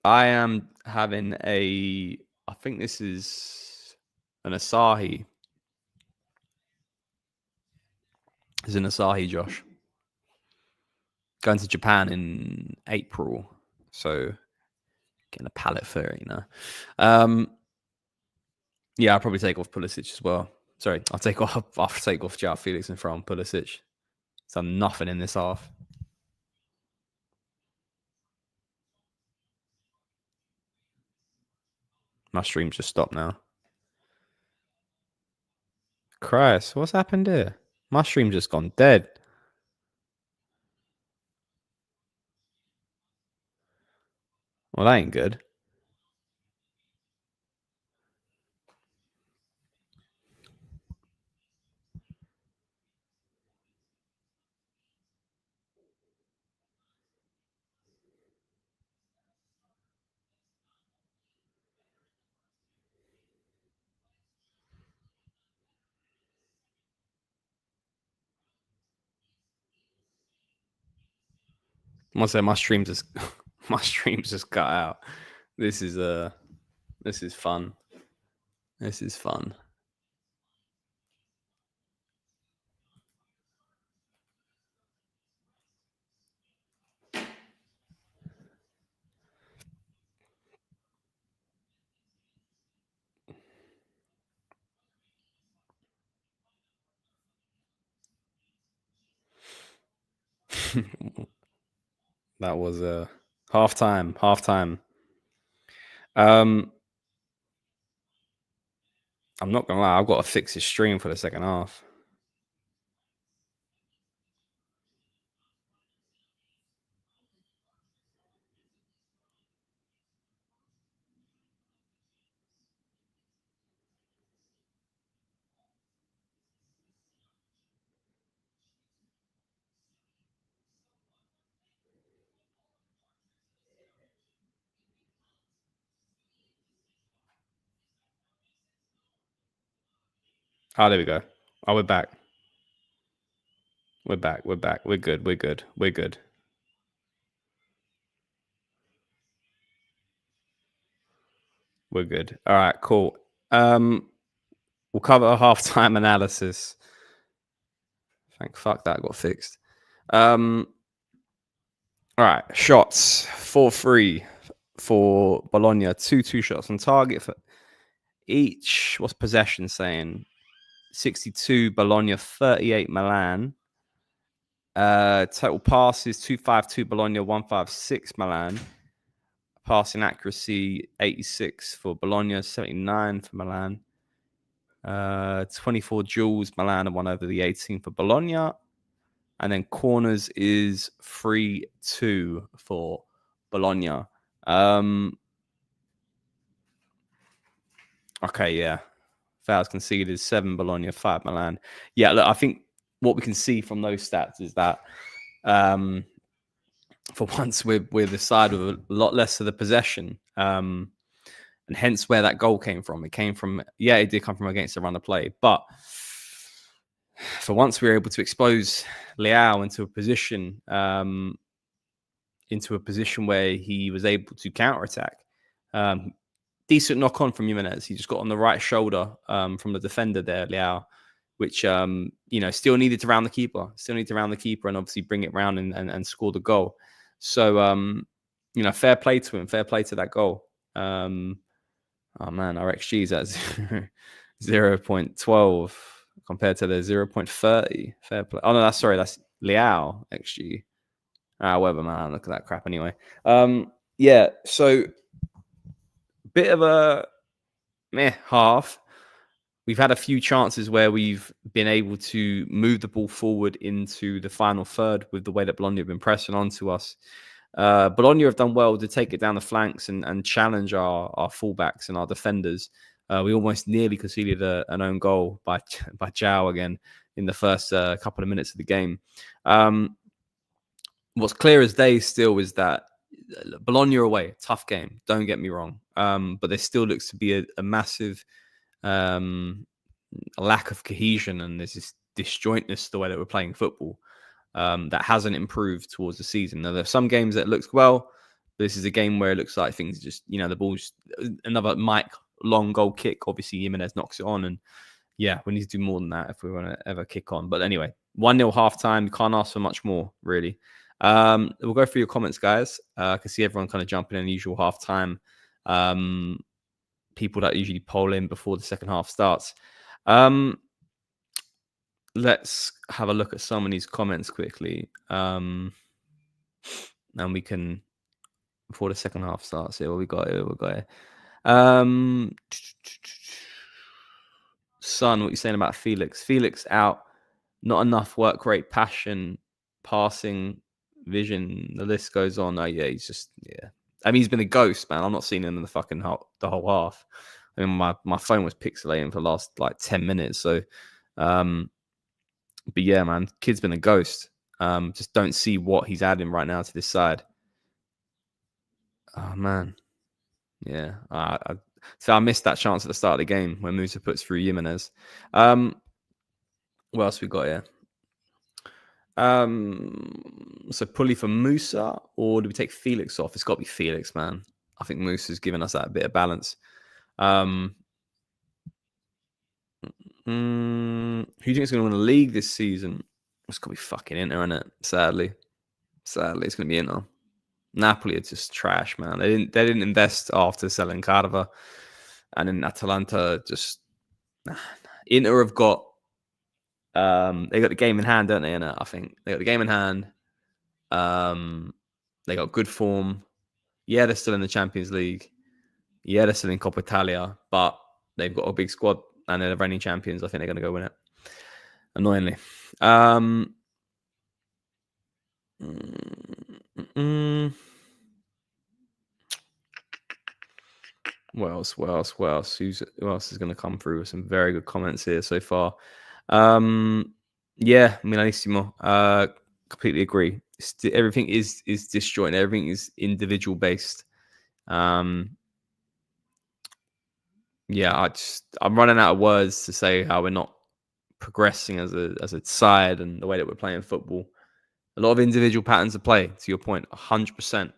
I am having I think this is an Asahi. It's an Asahi, Josh. Going to Japan in April. So getting a pallet fur, you know. Yeah, I'll probably take off Pulisic as well. Sorry, I'll take off João Felix and throw on Pulisic. It's done nothing in this half. My stream's just stopped now. Christ, what's happened here? My stream's just gone dead. Well, that ain't good. I must say my stream's just cut out. This is fun. This is fun. That was halftime. I'm not gonna lie, I've got to fix his stream for the second half. Oh, there we go. Oh, we're back. We're back. We're good. We're good. All right, cool. We'll cover a halftime analysis. Thank fuck that got fixed. All right, shots 4-3 for Bologna, 2-2 shots on target for each. What's possession saying? 62 Bologna, 38 Milan. Total passes 252 Bologna, 156 Milan. Passing accuracy 86 for Bologna, 79 for Milan. 24 duels Milan and 1 over the 18 for Bologna. And then corners is 3-2 for Bologna. Okay, yeah. Fouls conceded 7 Bologna, 5 Milan. Yeah, look, I think what we can see from those stats is that for once we're the side with a lot less of the possession. And hence where that goal came from. It came from, it did come from against the run of play. But for once we were able to expose Leao into a position where he was able to counterattack. Decent knock on from Jimenez. He just got on the right shoulder from the defender there, Leao. which still needed to round the keeper, and obviously bring it round and score the goal. So fair play to him, fair play to that goal. Oh man, our XG is at 0.12 compared to the 0.30. Fair play. Oh no, that's Liao XG. Whatever, man. Look at that crap anyway. So bit of a meh half. We've had a few chances where we've been able to move the ball forward into the final third with the way that Bologna have been pressing onto us. Bologna have done well to take it down the flanks and challenge our fullbacks and our defenders. We almost nearly conceded an own goal by Zhao again in the first couple of minutes of the game. What's clear as day still is that Bologna are away, tough game. Don't get me wrong, but there still looks to be a massive lack of cohesion, and there's this disjointness to the way that we're playing football that hasn't improved towards the season. Now, there's some games that looks well. This is a game where it looks like things just, the ball's another Mike long goal kick. Obviously, Jimenez knocks it on, and yeah, we need to do more than that if we want to ever kick on. But anyway, 1-0 halftime. You can't ask for much more, really. We'll go through your comments, guys. I can see everyone kind of jumping in the usual halftime. People that usually poll in before the second half starts. Let's have a look at some of these comments quickly. And we can, before the second half starts here, what we got here? Son, what are you saying about Felix? Felix out. Not enough work rate, passion, passing, vision. The list goes on. Oh, yeah, he's just, yeah. I mean, he's been a ghost, man. I'm not seeing him in the fucking the whole half. I mean, my phone was pixelating for the last 10 minutes. So, but yeah, man, kid's been a ghost. Just don't see what he's adding right now to this side. Oh man, yeah. So I missed that chance at the start of the game when Musa puts through Jimenez. What else we got here? So pulley for Musa, or do we take Felix off? It's got to be Felix, man. I think Musa's given us that bit of balance. Who do you think is going to win the league this season? It's going to be fucking Inter, isn't it? Sadly, it's going to be Inter. Napoli are just trash, man. They didn't invest after selling Carva, and then Atalanta just Inter have got they got the game in hand, don't they? Inter, I think they got the game in hand. They got good form. Yeah, they're still in the Champions League. Yeah, they're still in Coppa Italia, but they've got a big squad and they're the reigning champions. I think they're going to go win it. Annoyingly. What else? Who else is going to come through with some very good comments here so far? Yeah, Milanissimo. Completely agree. Everything is disjointed. Everything is individual based. Yeah, I'm running out of words to say how we're not progressing as a side and the way that we're playing football. A lot of individual patterns of play. To your point, 100%.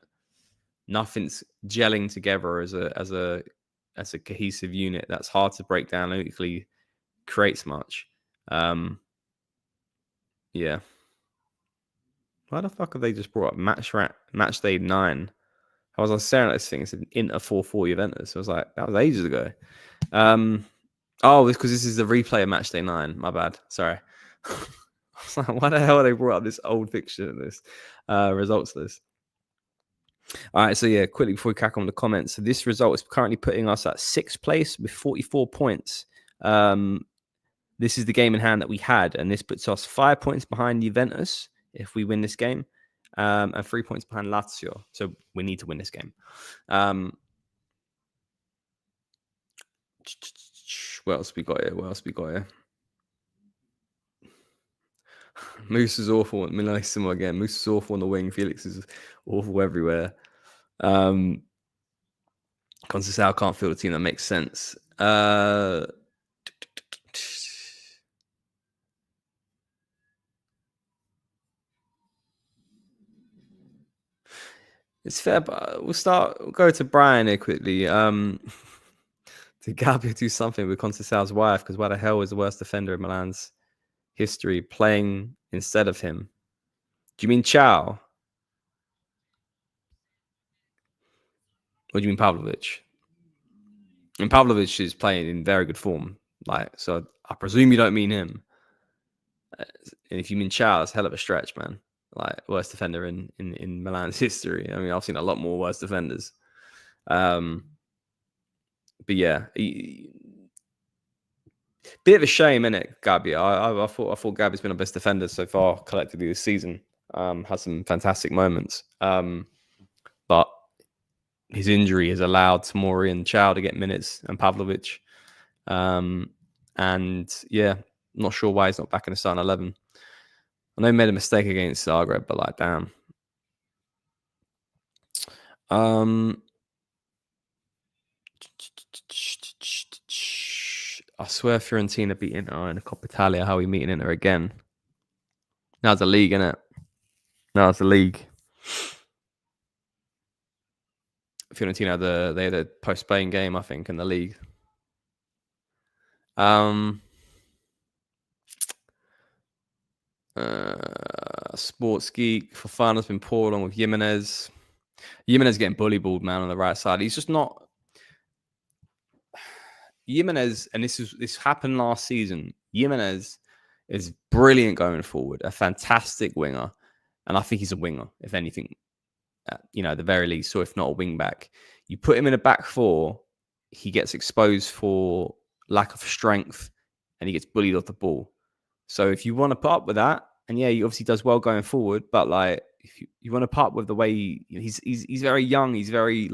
Nothing's gelling together as a cohesive unit. That's hard to break down analytically. Creates much. Yeah. Why the fuck have they just brought up match day 9? I was staring at this thing. It said Inter 4-4 Juventus. I was like, that was ages ago. Oh, it's because this is the replay of match day 9. My bad. Sorry. I was like, why the hell have they brought up this old fixture in this results list? All right, so yeah, quickly before we crack on with the comments. So this result is currently putting us at 6th place with 44 points. This is the game in hand that we had, and this puts us 5 points behind Juventus if we win this game, and 3 points behind Lazio. So we need to win this game. What else we got here? Moose is awful. Milanissimo again. Moose is awful on the wing. Felix is awful everywhere. Conceição can't field a team that makes sense. It's fair, but we'll go to Brian here quickly. Did Gabbia do something with Conceição's wife? Because why the hell is the worst defender in Milan's history playing instead of him? Do you mean Chow? Or do you mean Pavlovic? And Pavlovic is playing in very good form. So I presume you don't mean him. And if you mean Chow, it's hell of a stretch, man. Worst defender in Milan's history. I mean, I've seen a lot more worse defenders. But yeah, bit of a shame, innit, Gabbia? I thought Gabbia's been our best defender so far collectively this season. Has some fantastic moments. But his injury has allowed Tomori and Chow to get minutes and Pavlovic. And yeah, not sure why he's not back in the starting 11. I know he made a mistake against Zagreb, but damn. I swear Fiorentina beat Inter in the Coppa Italia. How are we meeting Inter again? Now it's a league, innit? Now it's a league. Fiorentina they had a post-Spain game, I think, in the league. Sports Geek. Fofana's been poor along with Jimenez. Jimenez getting bully balled, man, on the right side. He's just not. Jimenez, and this happened last season. Jimenez is brilliant going forward, a fantastic winger, and I think he's a winger, if anything. At the very least, or if not a wing back. You put him in a back four, he gets exposed for lack of strength, and he gets bullied off the ball. So if you want to put up with that, and yeah, he obviously does well going forward, but if you want to put up with the way he's very young, he's very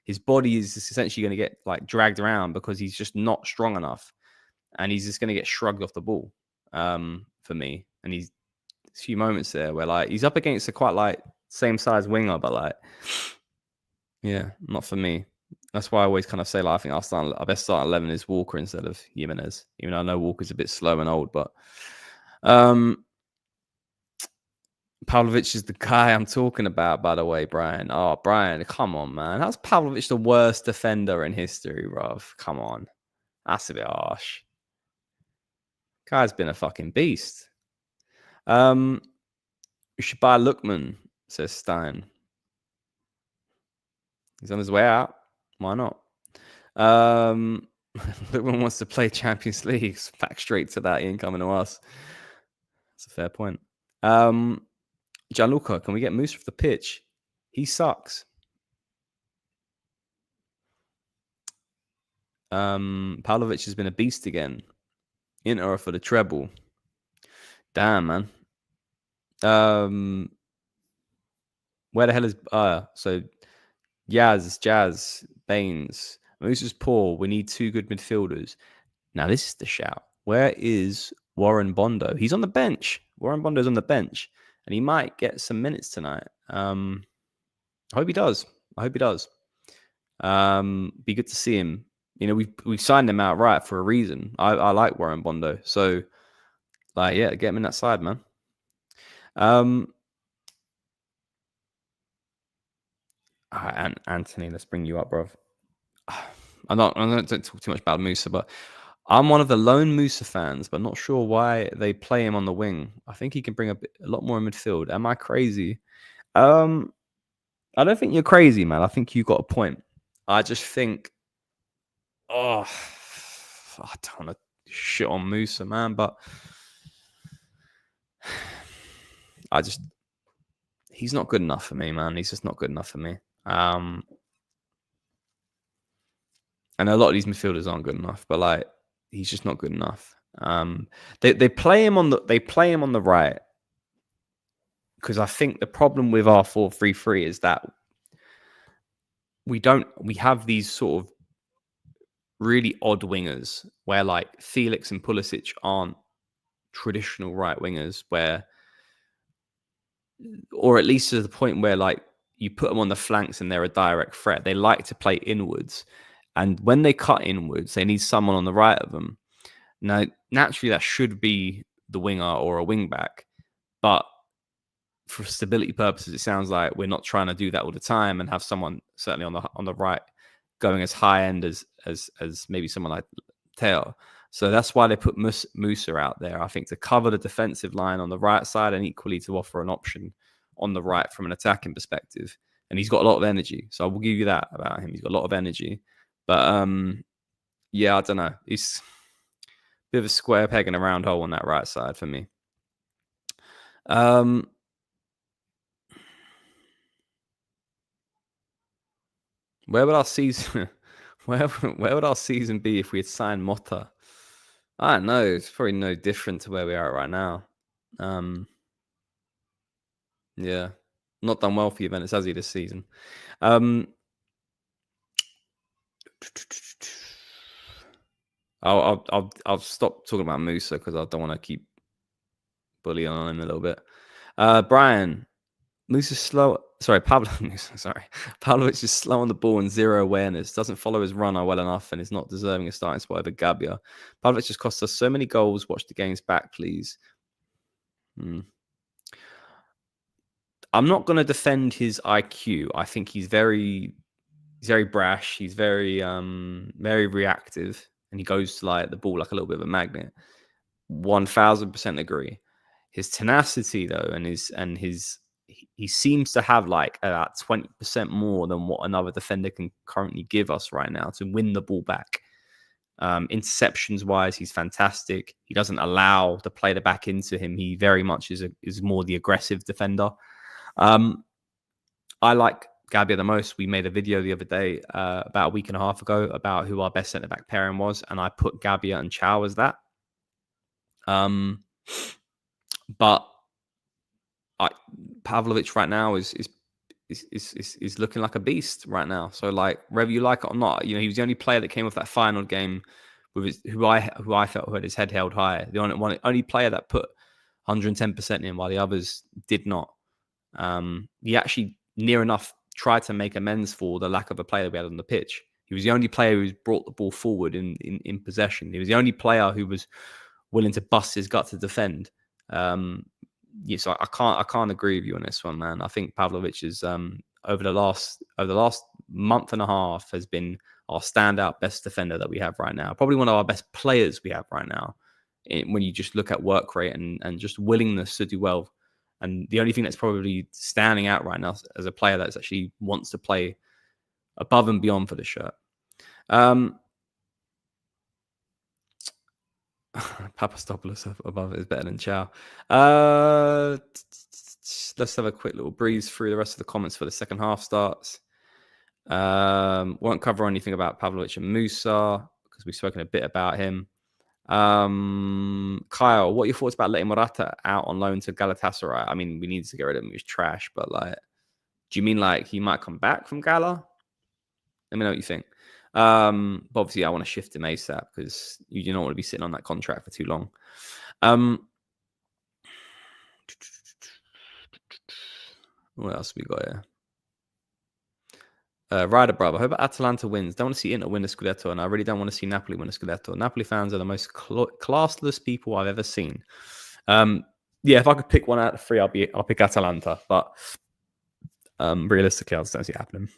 his body is essentially going to get dragged around because he's just not strong enough, and he's just going to get shrugged off the ball. For me, and he's a few moments there where he's up against a quite same size winger, but yeah, not for me. That's why I always kind of say I think our best starting 11 is Walker instead of Jimenez, even though I know Walker's a bit slow and old, but Pavlovic is the guy I'm talking about, by the way, Brian. Oh, Brian, come on, man. How's Pavlovic the worst defender in history, bruv? Come on. That's a bit harsh. Guy's been a fucking beast. We should buy Lookman, says Stein. He's on his way out. Why not? Lookman wants to play Champions League. Back straight to that. He ain't coming to us. That's a fair point. Gianluca, can we get Moose off the pitch? He sucks. Pavlovic has been a beast again. Inter for the treble. Damn, man. Where the hell is so Jazz, Baines. Moose is poor. We need two good midfielders. Now this is the shout. Where is Warren Bondo? He's on the bench. Warren Bondo's on the bench, and he might get some minutes tonight. I hope he does. Be good to see him. We signed him outright for a reason. I like Warren Bondo, so yeah, get him in that side, man. And Anthony, let's bring you up, bro. I'm not talk too much about Musa, but I'm one of the lone Musa fans, but not sure why they play him on the wing. I think he can bring a lot more in midfield. Am I crazy? I don't think you're crazy, man. I think you got a point. I just think, I don't want to shit on Musa, man, but he's not good enough for me, man. He's just not good enough for me. And a lot of these midfielders aren't good enough, but he's just not good enough. They play him on the right because I think the problem with our 4-3-3 is that we have these sort of really odd wingers where Felix and Pulisic aren't traditional right wingers, or at least to the point where you put them on the flanks and they're a direct threat. They like to play inwards. And when they cut inwards, they need someone on the right of them. Now, naturally, that should be the winger or a wing back. But for stability purposes, it sounds like we're not trying to do that all the time and have someone certainly on the right going as high end as as maybe someone like Teo. So that's why they put Musa out there, I think, to cover the defensive line on the right side and equally to offer an option on the right from an attacking perspective. And he's got a lot of energy. So I will give you that about him. He's got a lot of energy. But yeah, I don't know. He's a bit of a square peg in a round hole on that right side for me. Where would our season where would our season be if we had signed Motta? I don't know. It's probably no different to where we are right now. Yeah. Not done well for Juventus, has he, this season? I'll stop talking about Musa because I don't want to keep bullying on him a little bit. Brian, Musa's slow. Sorry, Pavlovic is slow on the ball and zero awareness. Doesn't follow his runner well enough and is not deserving a starting spot over Gabbia. Pavlovic has cost us so many goals. Watch the games back, please. I'm not going to defend his IQ. I think he's very brash. He's very reactive, and he goes to like the ball like a little bit of a magnet. 1000% agree. His tenacity though, and he seems to have like about 20% more than what another defender can currently give us right now to win the ball back. Interceptions wise, he's fantastic. He doesn't allow the player back into him. He very much is more the aggressive defender. I like Gabbia the most. We made a video the other day, about a week and a half ago, about who our best centre back pairing was, and I put Gabbia and Chow as that. But Pavlovic right now is looking like a beast right now. So like, whether you like it or not, he was the only player that came off that final game with who I felt had his head held high. The only player that put 110% in, while the others did not. He actually near enough tried to make amends for the lack of a player we had on the pitch. He was the only player who brought the ball forward in possession. He was the only player who was willing to bust his gut to defend. So I can't agree with you on this one, man. I think Pavlovic is over the last month and a half has been our standout best defender that we have right now. Probably one of our best players we have right now. When you just look at work rate and just willingness to do well. And the only thing that's probably standing out right now as a player that actually wants to play above and beyond for the shirt. Papastopoulos above is better than Chow. Let's have a quick little breeze through the rest of the comments for the second half starts. Won't cover anything about Pavlovic and Musa because we've spoken a bit about him. Kyle, what are your thoughts about letting Morata out on loan to Galatasaray? I mean, we need to get rid of him. He was trash, but like, do you mean like he might come back from Gala? Let me know what you think. But obviously, I want to shift him ASAP because you don't want to be sitting on that contract for too long. What else we got here? Ryder Brother, I hope Atalanta wins. Don't want to see Inter win the Scudetto, and I really don't want to see Napoli win the Scudetto. Napoli fans are the most classless people I've ever seen. Yeah, if I could pick one out of three, I'll pick Atalanta. But realistically, I just don't see it happening.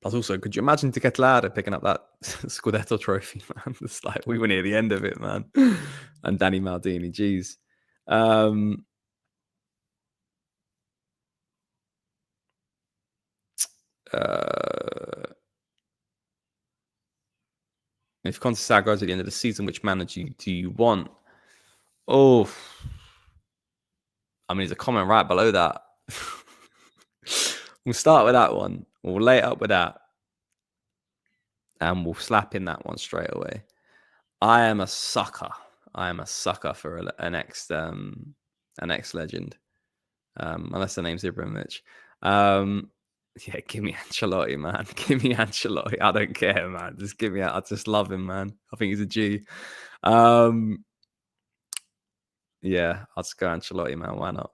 Plus, also, could you imagine Tecatlara picking up that Scudetto trophy, man? It's like we were near the end of it, man. And Danny Maldini, jeez. If Contessar goes at the end of the season, which manager do you want? Oh, I mean, there's a comment right below that. We'll start with that one. We'll lay it up with that. And we'll slap in that one straight away. I am a sucker. For an ex-legend. Unless the name's Ibrahimovic. Yeah, give me Ancelotti, man. Give me Ancelotti. I don't care, man. Just give me. I just love him, man. I think he's a G. Yeah, I'll just go Ancelotti, man. Why not?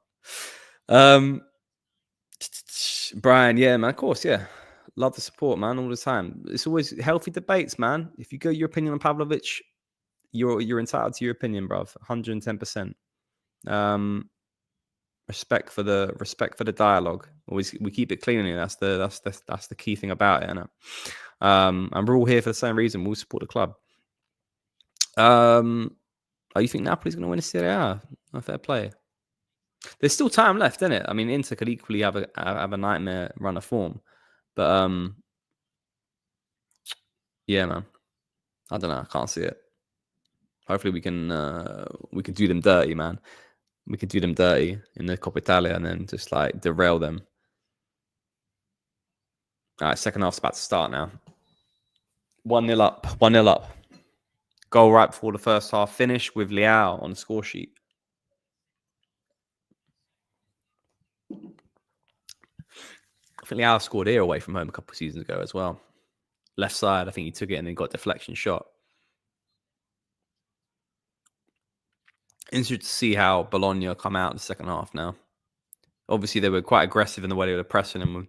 Brian, yeah, man. Of course, yeah. Love the support, man, all the time. It's always healthy debates, man. If you go your opinion on Pavlovic, you're entitled to your opinion, bruv. 110%. Respect for the dialogue. Always, we keep it clean here. That's the key thing about it, isn't it? And we're all here for the same reason. We'll support the club. Oh, you think Napoli's going to win a Serie A? No, fair play. There's still time left, isn't it? I mean, Inter could equally have a nightmare run of form, but yeah, man. I don't know. I can't see it. Hopefully, we can do them dirty, man. We could do them dirty in the Coppa Italia and then just like derail them. All right, second half's about to start now. 1-0 up. 1-0 up. Goal right before the first half finish with Leao on the score sheet. I think Leao scored here away from home a couple of seasons ago as well. Left side, I think he took it and then got a deflection shot. Interested to see how Bologna come out in the second half now. Obviously, they were quite aggressive in the way they were pressing him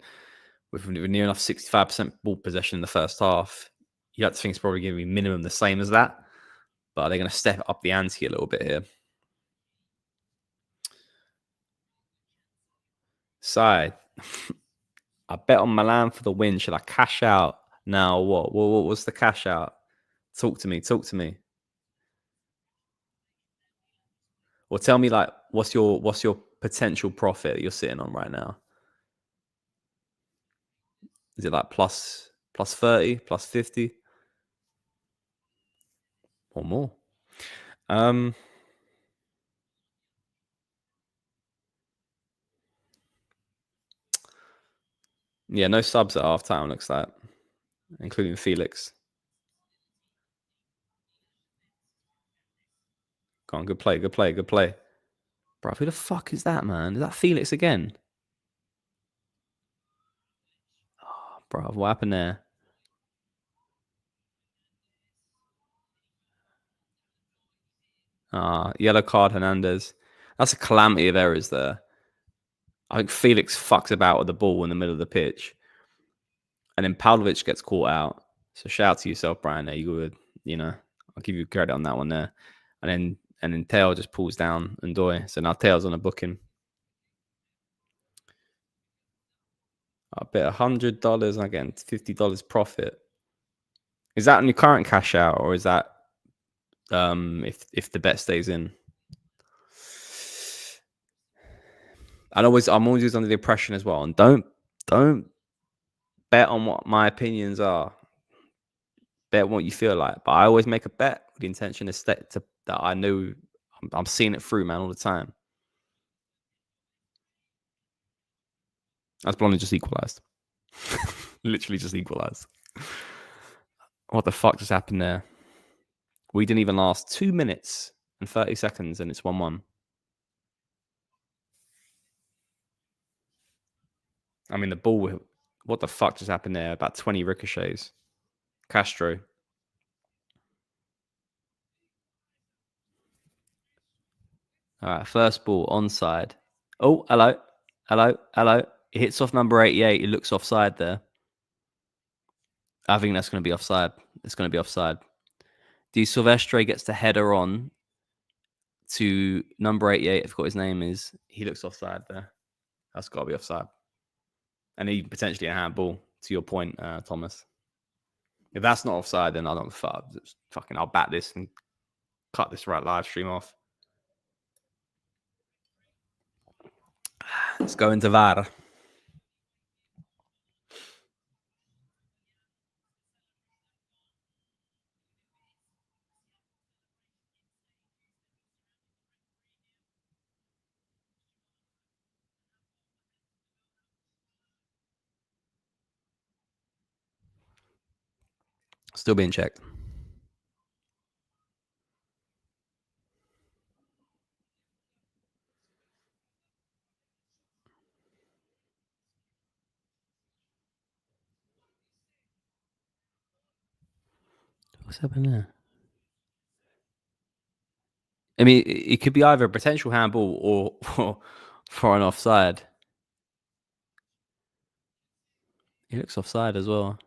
with near enough 65% ball possession in the first half. You have to think it's probably going to be minimum the same as that. But are they going to step up the ante a little bit here? Side. I bet on Milan for the win. Should I cash out now? What was the cash out? Talk to me. Or tell me, like, what's your potential profit that you're sitting on right now? Is it like plus 30, plus 50? Or more? Yeah, no subs at half time, looks like, including Felix. Go on, good play. Bro, who the fuck is that, man? Is that Felix again? Oh, bro, what happened there? Yellow card, Hernandez. That's a calamity of errors there. I think Felix fucks about with the ball in the middle of the pitch. And then Pavlovic gets caught out. So shout out to yourself, Brian. There, you would, I'll give you credit on that one there. And then Teo just pulls down Ndoye. So now Teo's on a booking. I bet $100 and I get $50 profit. Is that on your current cash out, or is that if the bet stays in? I'm always under the impression as well, and don't bet on what my opinions are. Bet what you feel like, but I always make a bet with the intention that I know I'm seeing it through, man, all the time. As Bologna just equalised. Literally just equalised. What the fuck just happened there? We didn't even last 2 minutes and 30 seconds, and it's 1-1. I mean, the ball. What the fuck just happened there? About 20 ricochets. Castro. All right, first ball, onside. Oh, hello. It hits off number 88. It looks offside there. I think that's going to be offside. It's going to be offside. Di Silvestre gets the header on to number 88. I forgot his name is. He looks offside there. That's got to be offside. And even potentially a handball, to your point, Thomas. If that's not offside, then I don't fucking. I'll bat this and cut this live stream off. Let's go into VAR. Still being checked. What's happening there? I mean, it could be either a potential handball or for an offside. He looks offside as well.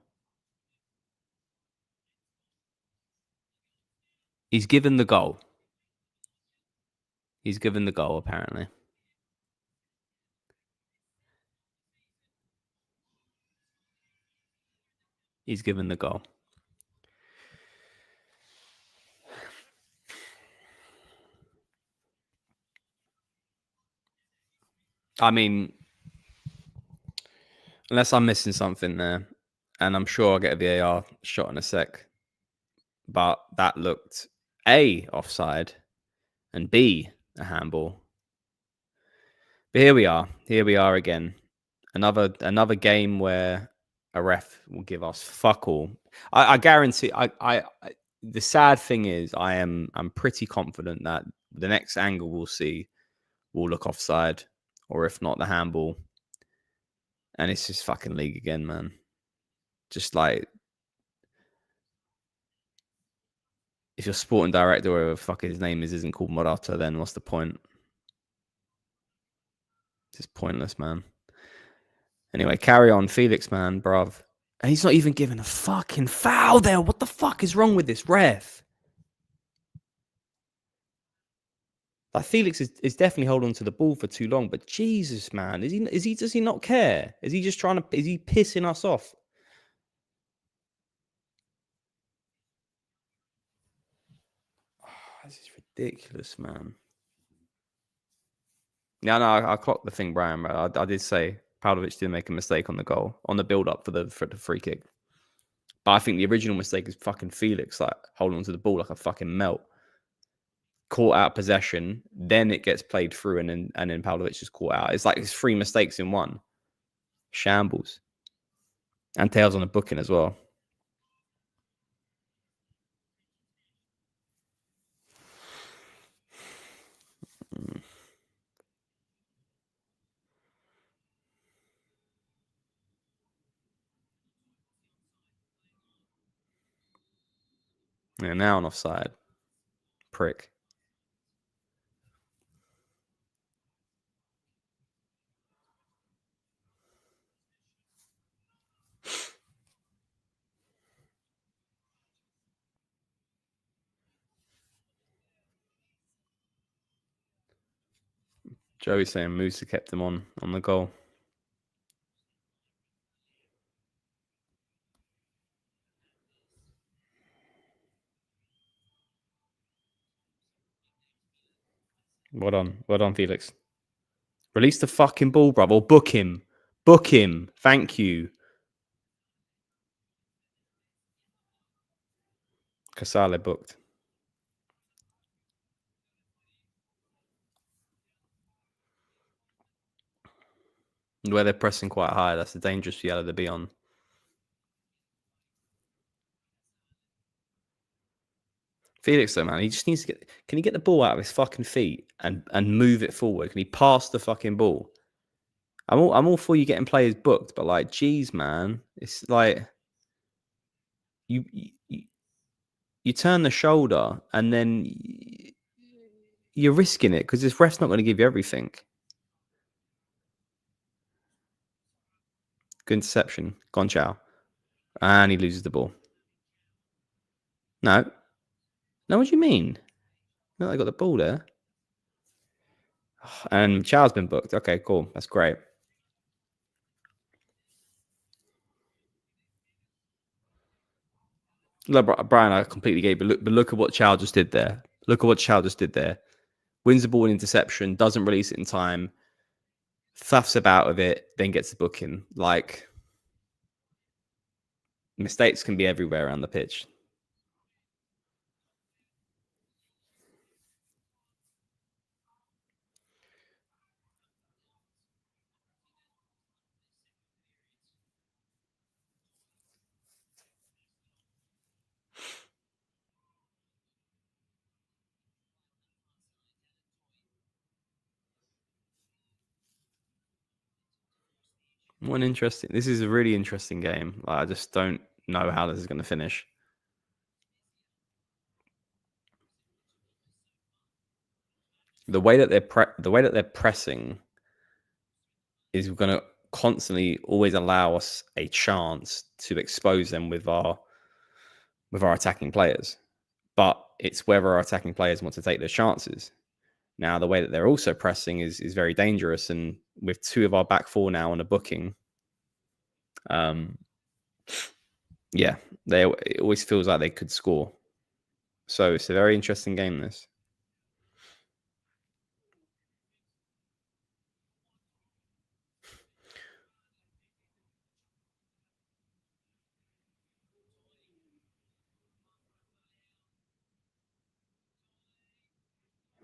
He's given the goal. Apparently. He's given the goal. I mean, unless I'm missing something there, and I'm sure I'll get a VAR shot in a sec, but that looked A, offside, and B, a handball. But here we are. Here we are again. Another game where a ref will give us fuck all. I guarantee. The sad thing is, I'm pretty confident that the next angle we'll see will look offside, or if not, the handball. And it's just fucking league again, man. Just like if your sporting director or whatever fuck his name is isn't called Morata, then what's the point? It's just pointless, man. Anyway, carry on. Felix, man, bruv. And he's not even giving a fucking foul there. What the fuck is wrong with this ref? Like Felix is definitely holding on to the ball for too long, but Jesus, man, does he not care? Is he just is he pissing us off? Oh, this is ridiculous, man. Yeah, no, I clocked the thing, Brian. I did say Pavlovic did make a mistake on the goal, on the build up for the free kick. But I think the original mistake is fucking Felix, like holding onto the ball like a fucking melt. Caught out possession, then it gets played through, and then Pavlovic is caught out. It's like it's 3 mistakes in one. Shambles. And tails on a booking as well. Yeah, now on offside. Prick. Joey's saying Musa kept him on the goal. Well done, Felix. Release the fucking ball, bruv, or book him. Book him. Thank you. Casale booked. Where they're pressing quite high, that's a dangerous yellow to be on. Felix, though, man, he just needs to get. Can he get the ball out of his fucking feet and move it forward? Can he pass the fucking ball? I'm all for you getting players booked, but like, geez, man, it's like you turn the shoulder and then you're risking it because this ref's not going to give you everything. Good interception, Gonchao, and he loses the ball. No, what do you mean? No, I got the ball there. And Chow's been booked. Okay, cool. That's great. Look, Brian, I completely gave, but look at what Chow just did there. Wins the ball in interception, doesn't release it in time, faffs about with it, then gets the booking. Like, mistakes can be everywhere around the pitch. This is a really interesting game. Like, I just don't know how this is going to finish. The way that they're pressing is going to constantly always allow us a chance to expose them with our attacking players. But it's whether our attacking players want to take those chances. Now, the way that they're also pressing is very dangerous, and with 2 of our back 4 now on a booking, Yeah, it always feels like they could score. So it's a very interesting game, this.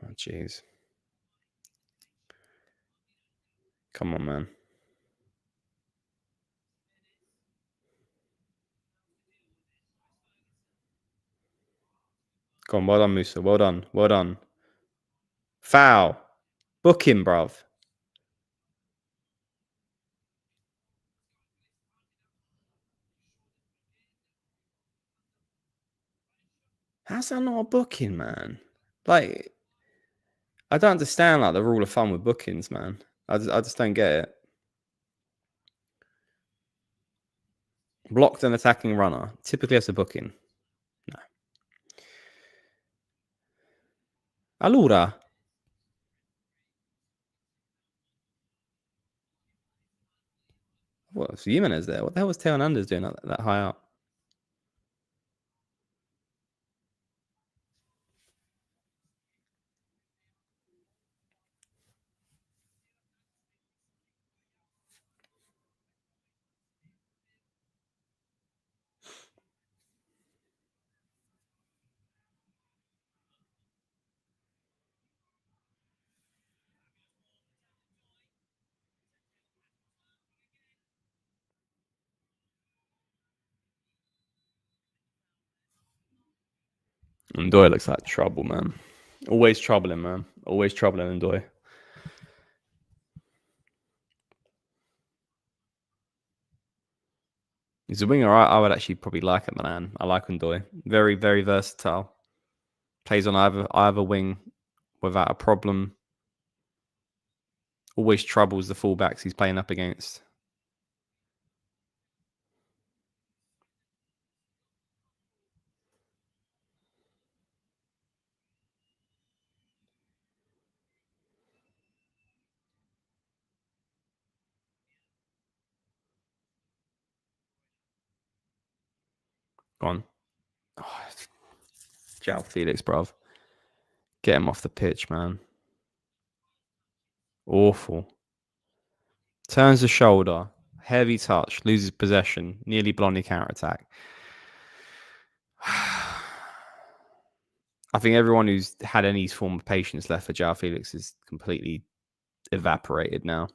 Oh, jeez. Come on, man. Go on, well done, Musa. Well done. Well done. Foul. Book him, bruv. How's that not a booking, man? Like, I don't understand like the rule of thumb with bookings, man. I just don't get it. Blocked an attacking runner. Typically that's a booking. No. Allora. What was Jimenez there? What the hell was Teo Hernandez doing that high up? Ndoye looks like trouble, man. Always troubling, man. Always troubling Ndoye. He's a winger I would actually probably like at Milan. I like Ndoye. Very, very versatile. Plays on either wing without a problem. Always troubles the fullbacks he's playing up against. Go on. Oh, João Felix, bruv. Get him off the pitch, man. Awful. Turns the shoulder. Heavy touch. Loses possession. Nearly Bologna counter-attack. I think everyone who's had any form of patience left for João Felix is completely evaporated now.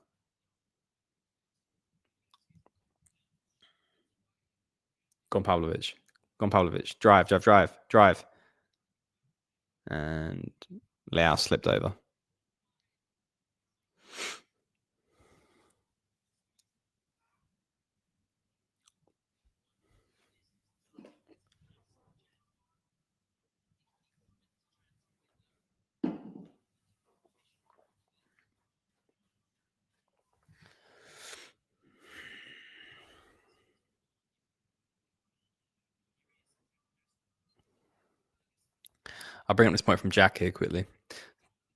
Gon Pavlovic. Gon Pavlovic. Drive. And Leao slipped over. I'll bring up this point from Jack here quickly.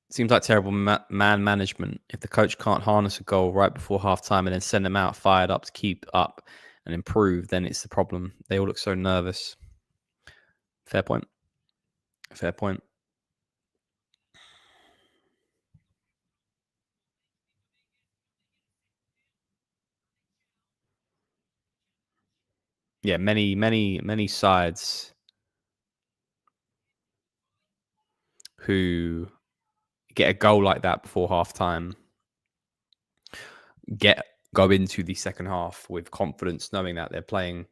Seems like terrible man management. If the coach can't harness a goal right before half time and then send them out fired up to keep up and improve, then it's the problem. They all look so nervous. Fair point. Fair point. Yeah, many sides who get a goal like that before half time go into the second half with confidence, knowing that they're playing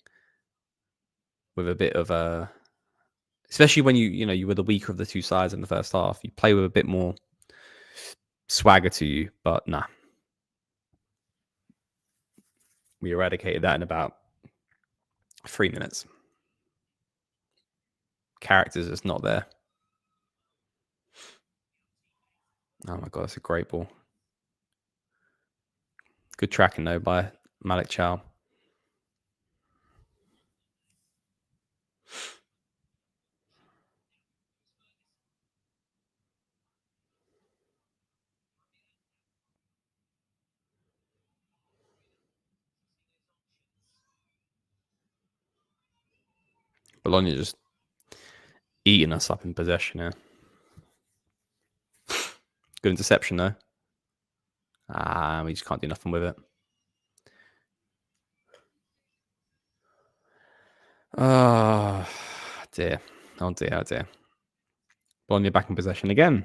with a bit of a, especially when you were the weaker of the two sides in the first half, you play with a bit more swagger to you. But nah, we eradicated that in about 3 minutes. Characters just not there. Oh my god, that's a great ball. Good tracking though by Malik Chow. Bologna just eating us up in possession here. Good interception though. We just can't do nothing with it. Oh dear. Oh dear. Oh dear. Bologna back in possession again.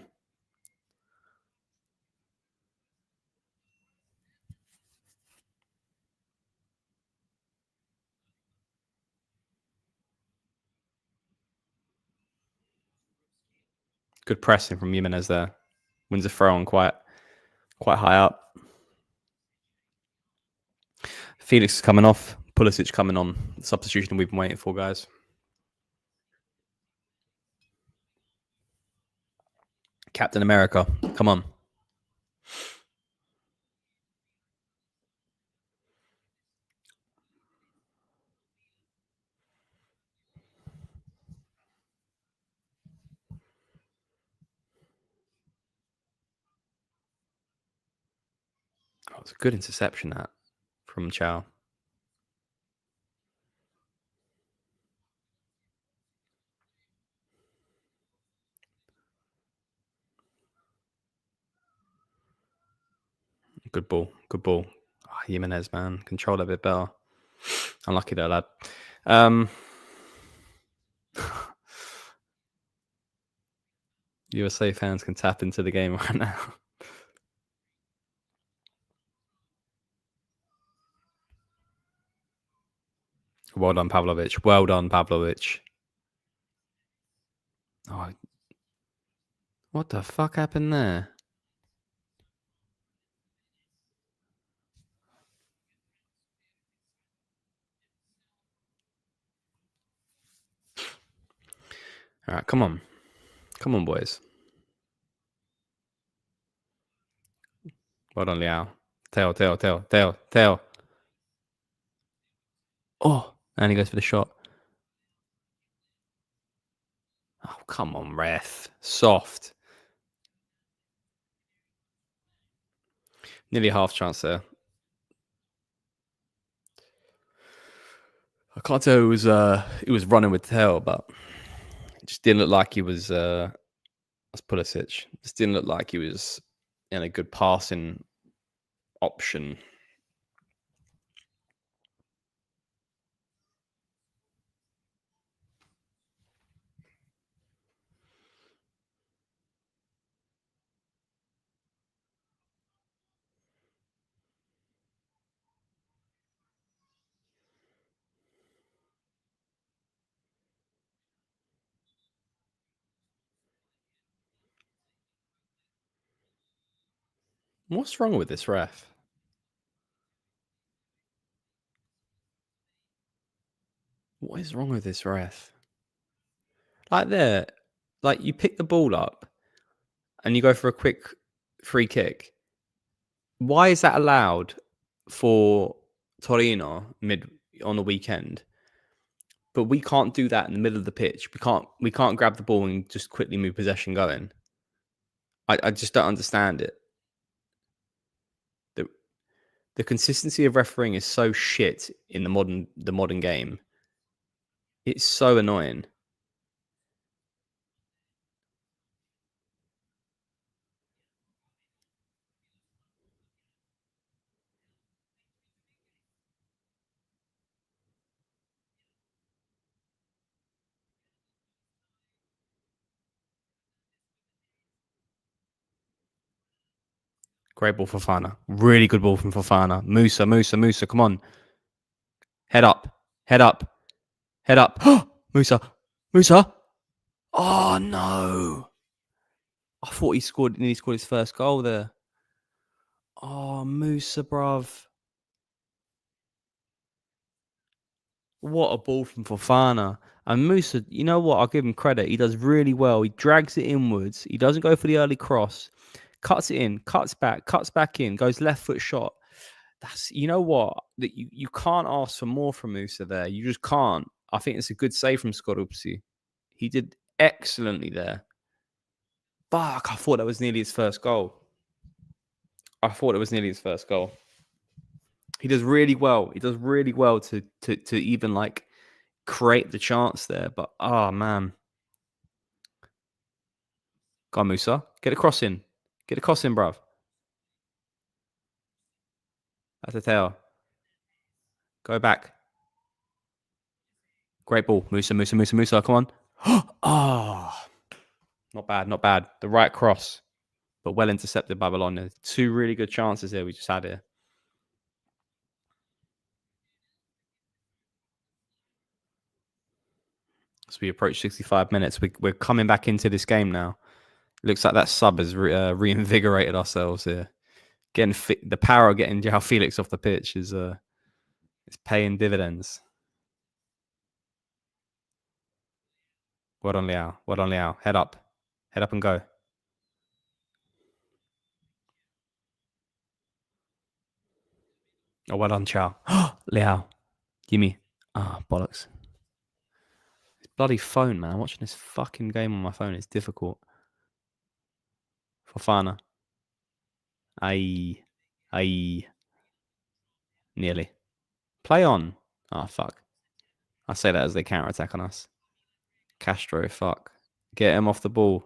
Good pressing from Jimenez there. Wins a throw on quite high up. Felix is coming off. Pulisic coming on. Substitution we've been waiting for, guys. Captain America, come on. Oh, it's a good interception that from Chow. Good ball. Good ball. Oh, Jimenez, man. Control a bit better. Unlucky though, lad. USA fans can tap into the game right now. Well done, Pavlovic. Well done, Pavlovic. Oh, what the fuck happened there? All right, come on. Come on, boys. Well done, Liao. Tail. Oh, and he goes for the shot. Oh, come on, ref. Soft. Nearly half chance there. I can't tell he was running with tail, but it just didn't look like he was that's Pulisic. Just didn't look like he was in a good passing option. What's wrong with this ref? What is wrong with this ref? Like you pick the ball up and you go for a quick free kick. Why is that allowed for Torino mid on the weekend? But we can't do that in the middle of the pitch. We can't grab the ball and just quickly move possession going. I just don't understand it. The consistency of refereeing is so shit in the modern game. It's so annoying. Great ball for Fofana. Really good ball from Fofana. Musa. Come on. Head up. Musa. Oh, no. I thought he nearly scored his first goal there. Oh, Musa, bruv. What a ball from Fofana. And Musa, you know what? I'll give him credit. He does really well. He drags it inwards. He doesn't go for the early cross. Cuts it in, cuts back in, goes left foot shot. That's, you know what? That you can't ask for more from Musa there. You just can't. I think it's a good save from Skorupsi. He did excellently there. Fuck, I thought that was nearly his first goal. He does really well. He does really well to even like create the chance there. But, oh, man. Go on, Musa. Get a cross in. Get a cross in, bruv. That's a tail. Go back. Great ball. Musa. Come on. Oh, not bad, not bad. The right cross, but well intercepted by Bologna. 2 really good chances here we just had here. As we approach 65 minutes, we're coming back into this game now. Looks like that sub has reinvigorated ourselves here. Getting the power of getting João Felix off the pitch is it's paying dividends. Well done, Leao. Well done, Leao. Head up and go. Oh, well done, Chow. Leao. Gimme. Ah, bollocks. This bloody phone, man. Watching this fucking game on my phone is difficult. Fofana. Aye. Nearly. Play on. Oh, fuck. I say that as they counter-attack on us. Castro, fuck. Get him off the ball.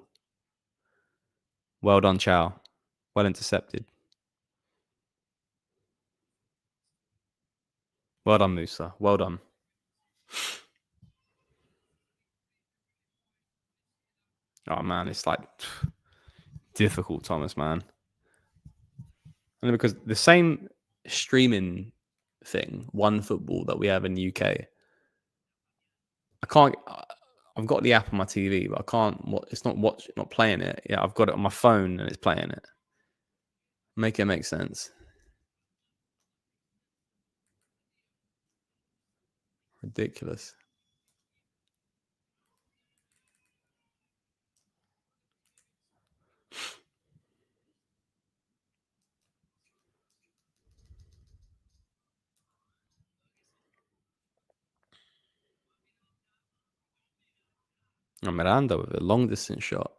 Well done, Chow. Well intercepted. Well done, Musa. Well done. Oh, man. It's like difficult, Thomas, man. And because the same streaming thing, One Football, that we have in the UK, I've got the app on my TV, but I can't. It's not playing it. Yeah, I've got it on my phone and it's playing it. Make it make sense. Ridiculous. Oh, Miranda with a long distance shot.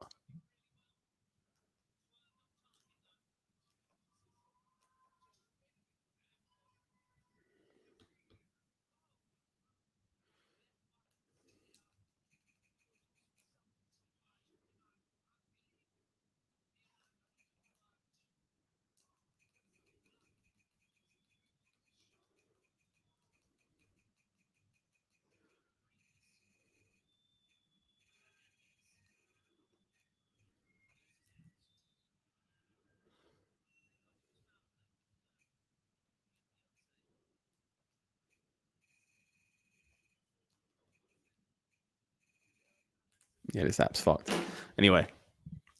Yeah, this app's fucked. Anyway.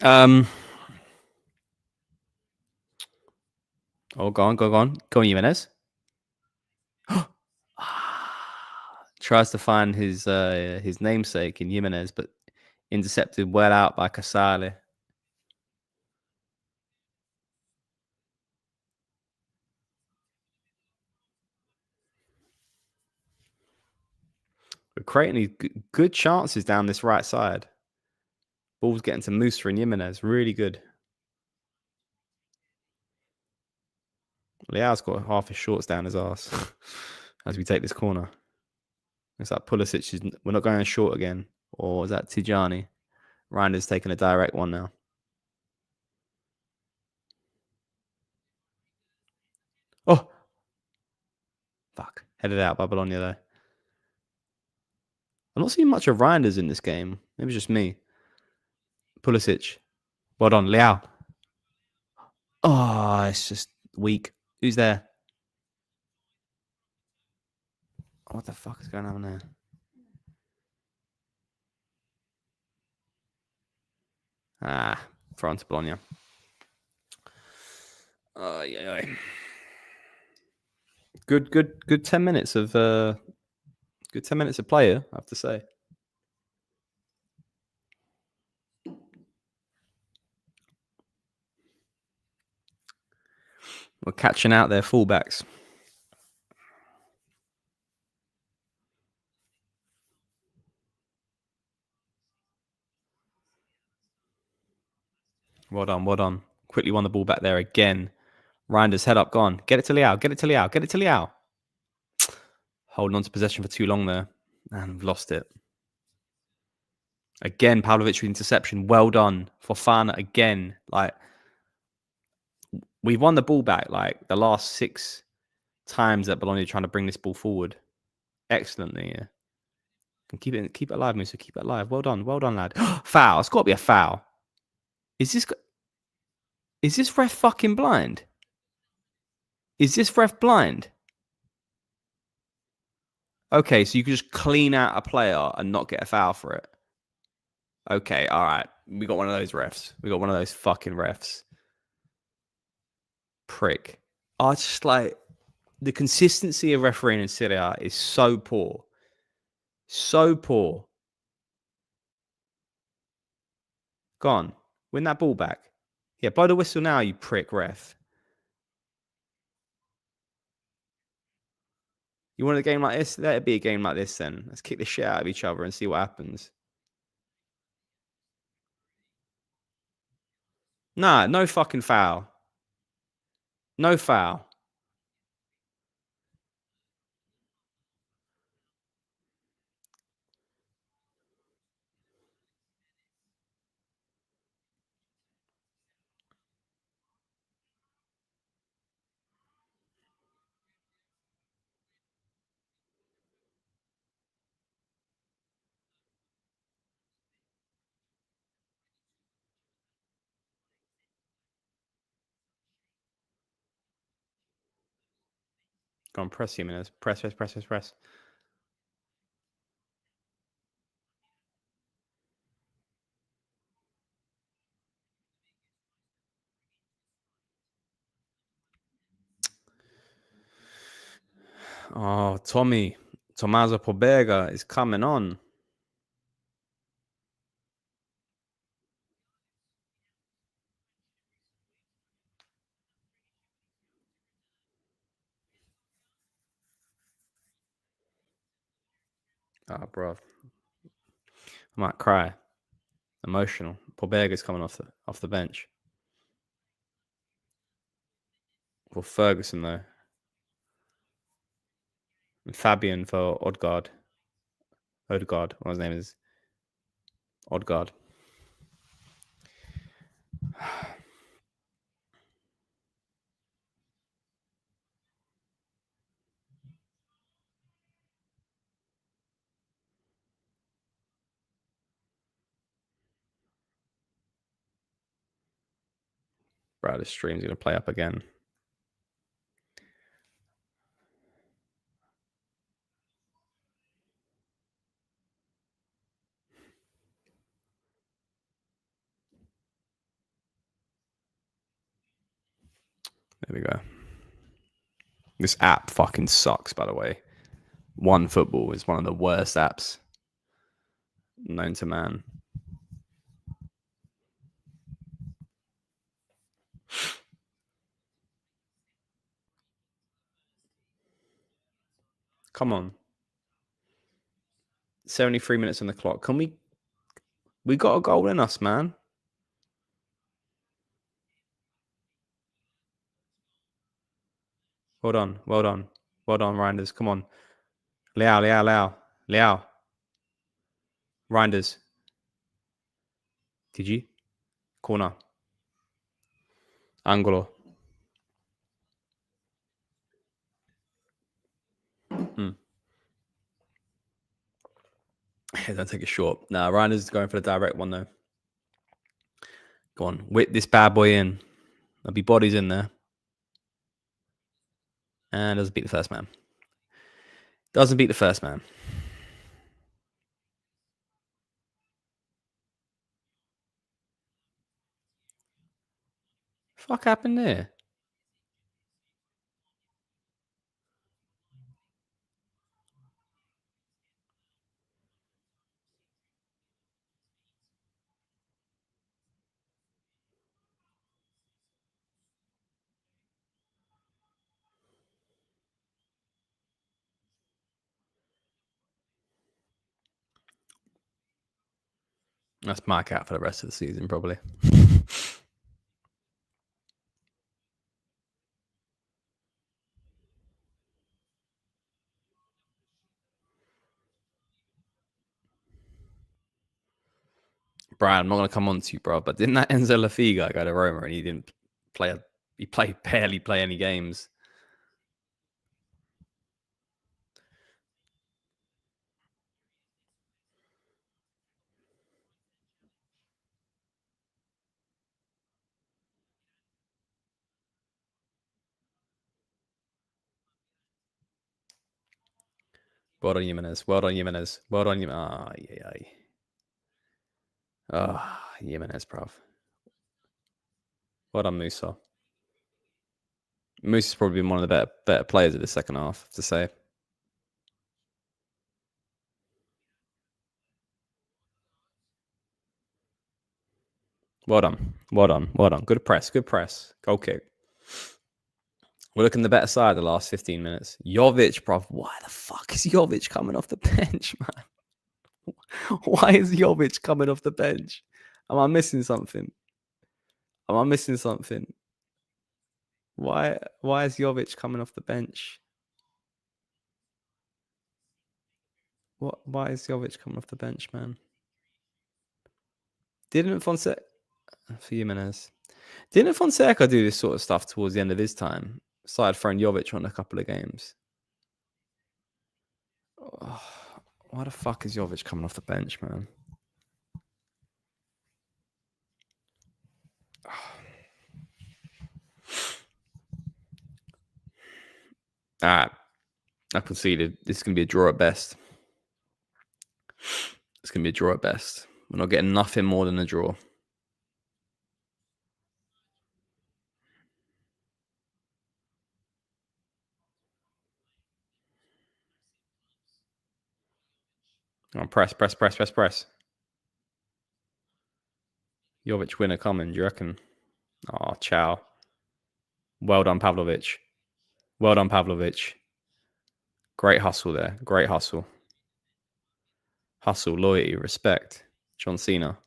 Oh, go on. Go on, Jimenez. Tries to find his namesake in Jimenez, but intercepted well out by Casale. We're creating these good chances down this right side. Ball's getting to Musa and Jimenez. Really good. Leao's got half his shorts down his ass as we take this corner. It's like Pulisic. We're not going short again. Or is that Tijani? Ryander's taking a direct one now. Oh! Fuck. Headed out by Bologna though. I'm not seeing much of Ryander's in this game. Maybe it's just me. Pulisic. Well done, Leao. Oh, it's just weak. Who's there? What the fuck is going on there? France Bologna. Yeah. Good 10 minutes of play here, I have to say. We're catching out their fullbacks. Well done. Quickly won the ball back there again. Ryander's head up, gone. Get it to Leao. Holding on to possession for too long there. And we've lost it. Again, Pavlovic with interception. Well done. Fofana again. Like, we've won the ball back like the last 6 times that Bologna are trying to bring this ball forward. Excellently, yeah. And keep it alive, Musa. Keep it alive. Well done, lad. Foul. It's got to be a foul. Is this ref fucking blind? Is this ref blind? Okay, so you can just clean out a player and not get a foul for it. Okay, all right. We got one of those refs. We got one of those fucking refs. Prick. I just like the consistency of refereeing in Serie A is so poor. So poor. Go on. Win that ball back. Yeah, blow the whistle now, you prick ref. You want a game like this? Let it be a game like this then. Let's kick the shit out of each other and see what happens. Nah, no fucking foul. No foul. Go on, press you minutes. Press. Oh, Tommaso Pobega is coming on. Oh, bro. I might cry. Emotional. Pobega's coming off the bench. For Ferguson, though. And Fabian for Odegaard. What his name is. Odegaard. Bro, this stream's going to play up again. There we go. This app fucking sucks, by the way. One Football is one of the worst apps known to man. Come on. 73 minutes on the clock. Can we got a goal in us, man. Well done, Reinders. Come on. Leao. Reinders. TG. Corner. Angolo. Yeah, don't take it short. Nah, Reinders is going for the direct one, though. Go on. Whip this bad boy in. There'll be bodies in there. And doesn't beat the first man. Fuck happened there? That's my cat for the rest of the season, probably. Brian, I'm not going to come on to you, bro, but didn't that Enzo Lafiga go to Roma and he didn't play? He barely play any games. Well done, Jimenez. Well done, Jimenez. Well done, Jimenez. Ah, yeah. Ah, Jimenez, bruv. Well done, Musa. Musa's probably been one of the better players of the second half, to say. Well done. Well done. Well done. Good press. Good press. Goal kick. We're looking the better side the last 15 minutes. Jovic, bruv. Why the fuck is Jovic coming off the bench, man? Why is Jovic coming off the bench? Am I missing something? Am I missing something? Why is Jovic coming off the bench? Why is Jovic coming off the bench, man? Didn't Fonseca for Jimenez? Didn't Fonseca do this sort of stuff towards the end of his time? Started throwing Jovic on a couple of games. Oh, why the fuck is Jovic coming off the bench, man? All right. I conceded. This is going to be a draw at best. It's going to be a draw at best. We're not getting nothing more than a draw. Oh, press. Jovic winner coming, do you reckon? Oh, ciao. Well done, Pavlovic. Well done, Pavlovic. Great hustle there. Great hustle. Hustle, loyalty, respect. John Cena.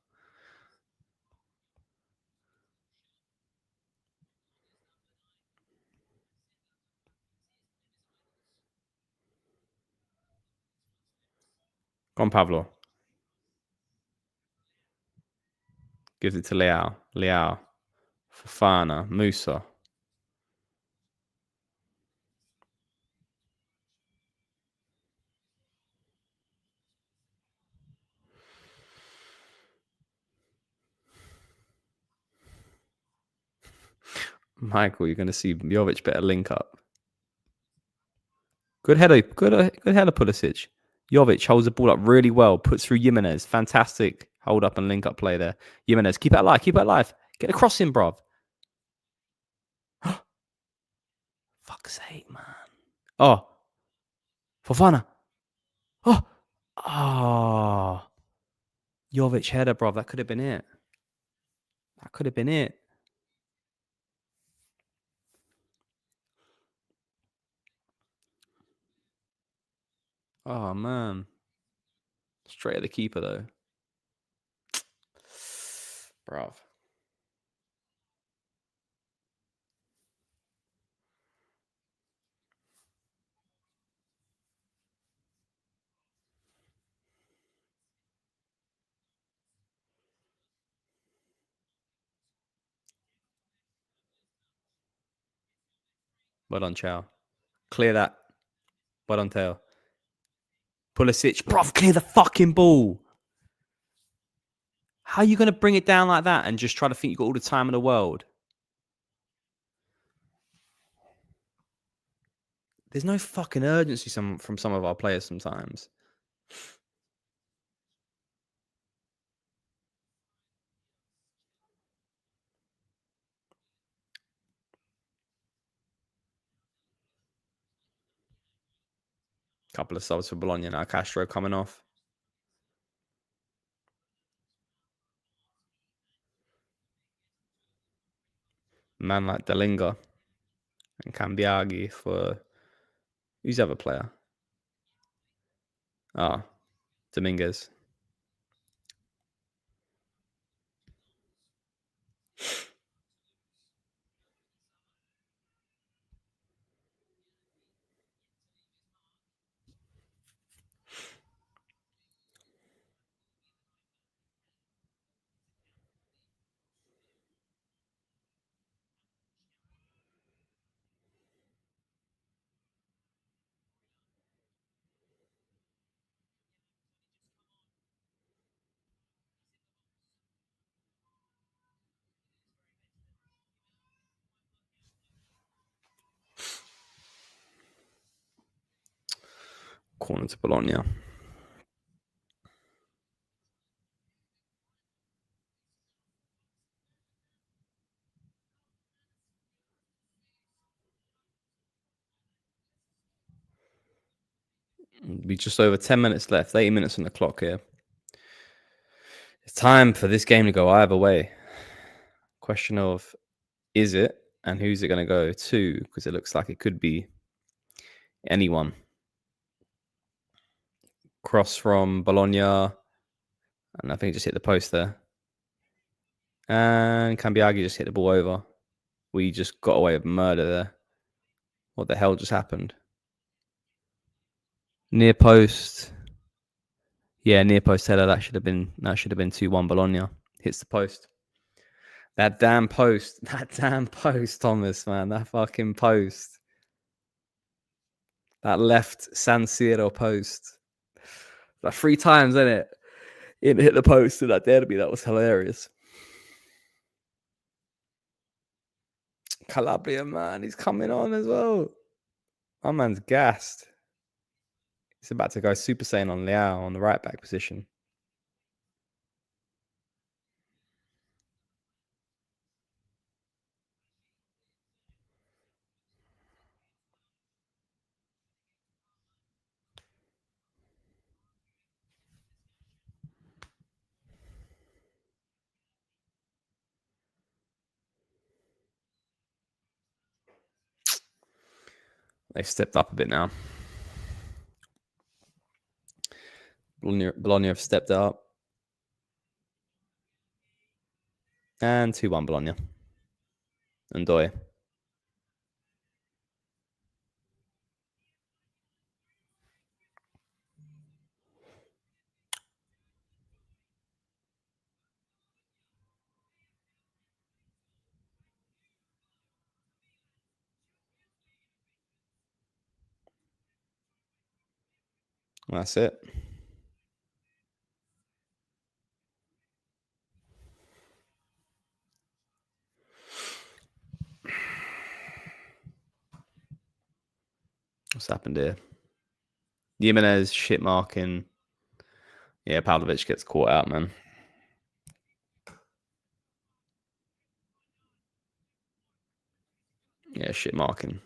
Go on, Pavlo. Gives it to Leao. Leao. Fofana. Musa. Michael, you're going to see Jovic better link up. Good header. Good header, Pulisic. Jovic holds the ball up really well. Puts through Jimenez. Fantastic hold up and link up play there. Jimenez, keep it alive. Keep it alive. Get a cross in, bruv. Fuck's sake, man. Oh. Fofana. Oh. Oh. Jovic header, bruv. That could have been it. That could have been it. Oh, man. Straight at the keeper, though. Bruv. Well done, Chow. Clear that. Well done, Tail. Pulisic. Bruv, clear the fucking ball. How are you going to bring it down like that and just try to think you've got all the time in the world? There's no fucking urgency from some of our players sometimes. Couple of subs for Bologna now. Castro coming off. Man like Dalinga and Cambiaghi for... Who's the other player? Ah, Dominguez. corner to Bologna. Be just over 10 minutes left, 80 minutes on the clock here. It's time for this game to go either way. Question of, is it, and who's it going to go to? Because it looks like it could be anyone. Cross from Bologna, and I think it just hit the post there. And Cambiaghi just hit the ball over. We just got away with murder there. What the hell just happened? Near post. Yeah, near post header. That should have been 2-1 Bologna. Hits the post. That damn post. That damn post, Thomas, man. That fucking post. That left San Siro post. Like 3 times, isn't it? It hit the post in that derby. That was hilarious. Calabria, man. He's coming on as well. My man's gassed. He's about to go Super Saiyan on Leao on the right back position. They've stepped up a bit now. Bologna have stepped up. And 2-1 Bologna. Ndoye. That's it. What's happened here? Jimenez shit marking. Yeah, Pavlovic gets caught out, man. Yeah, shit marking.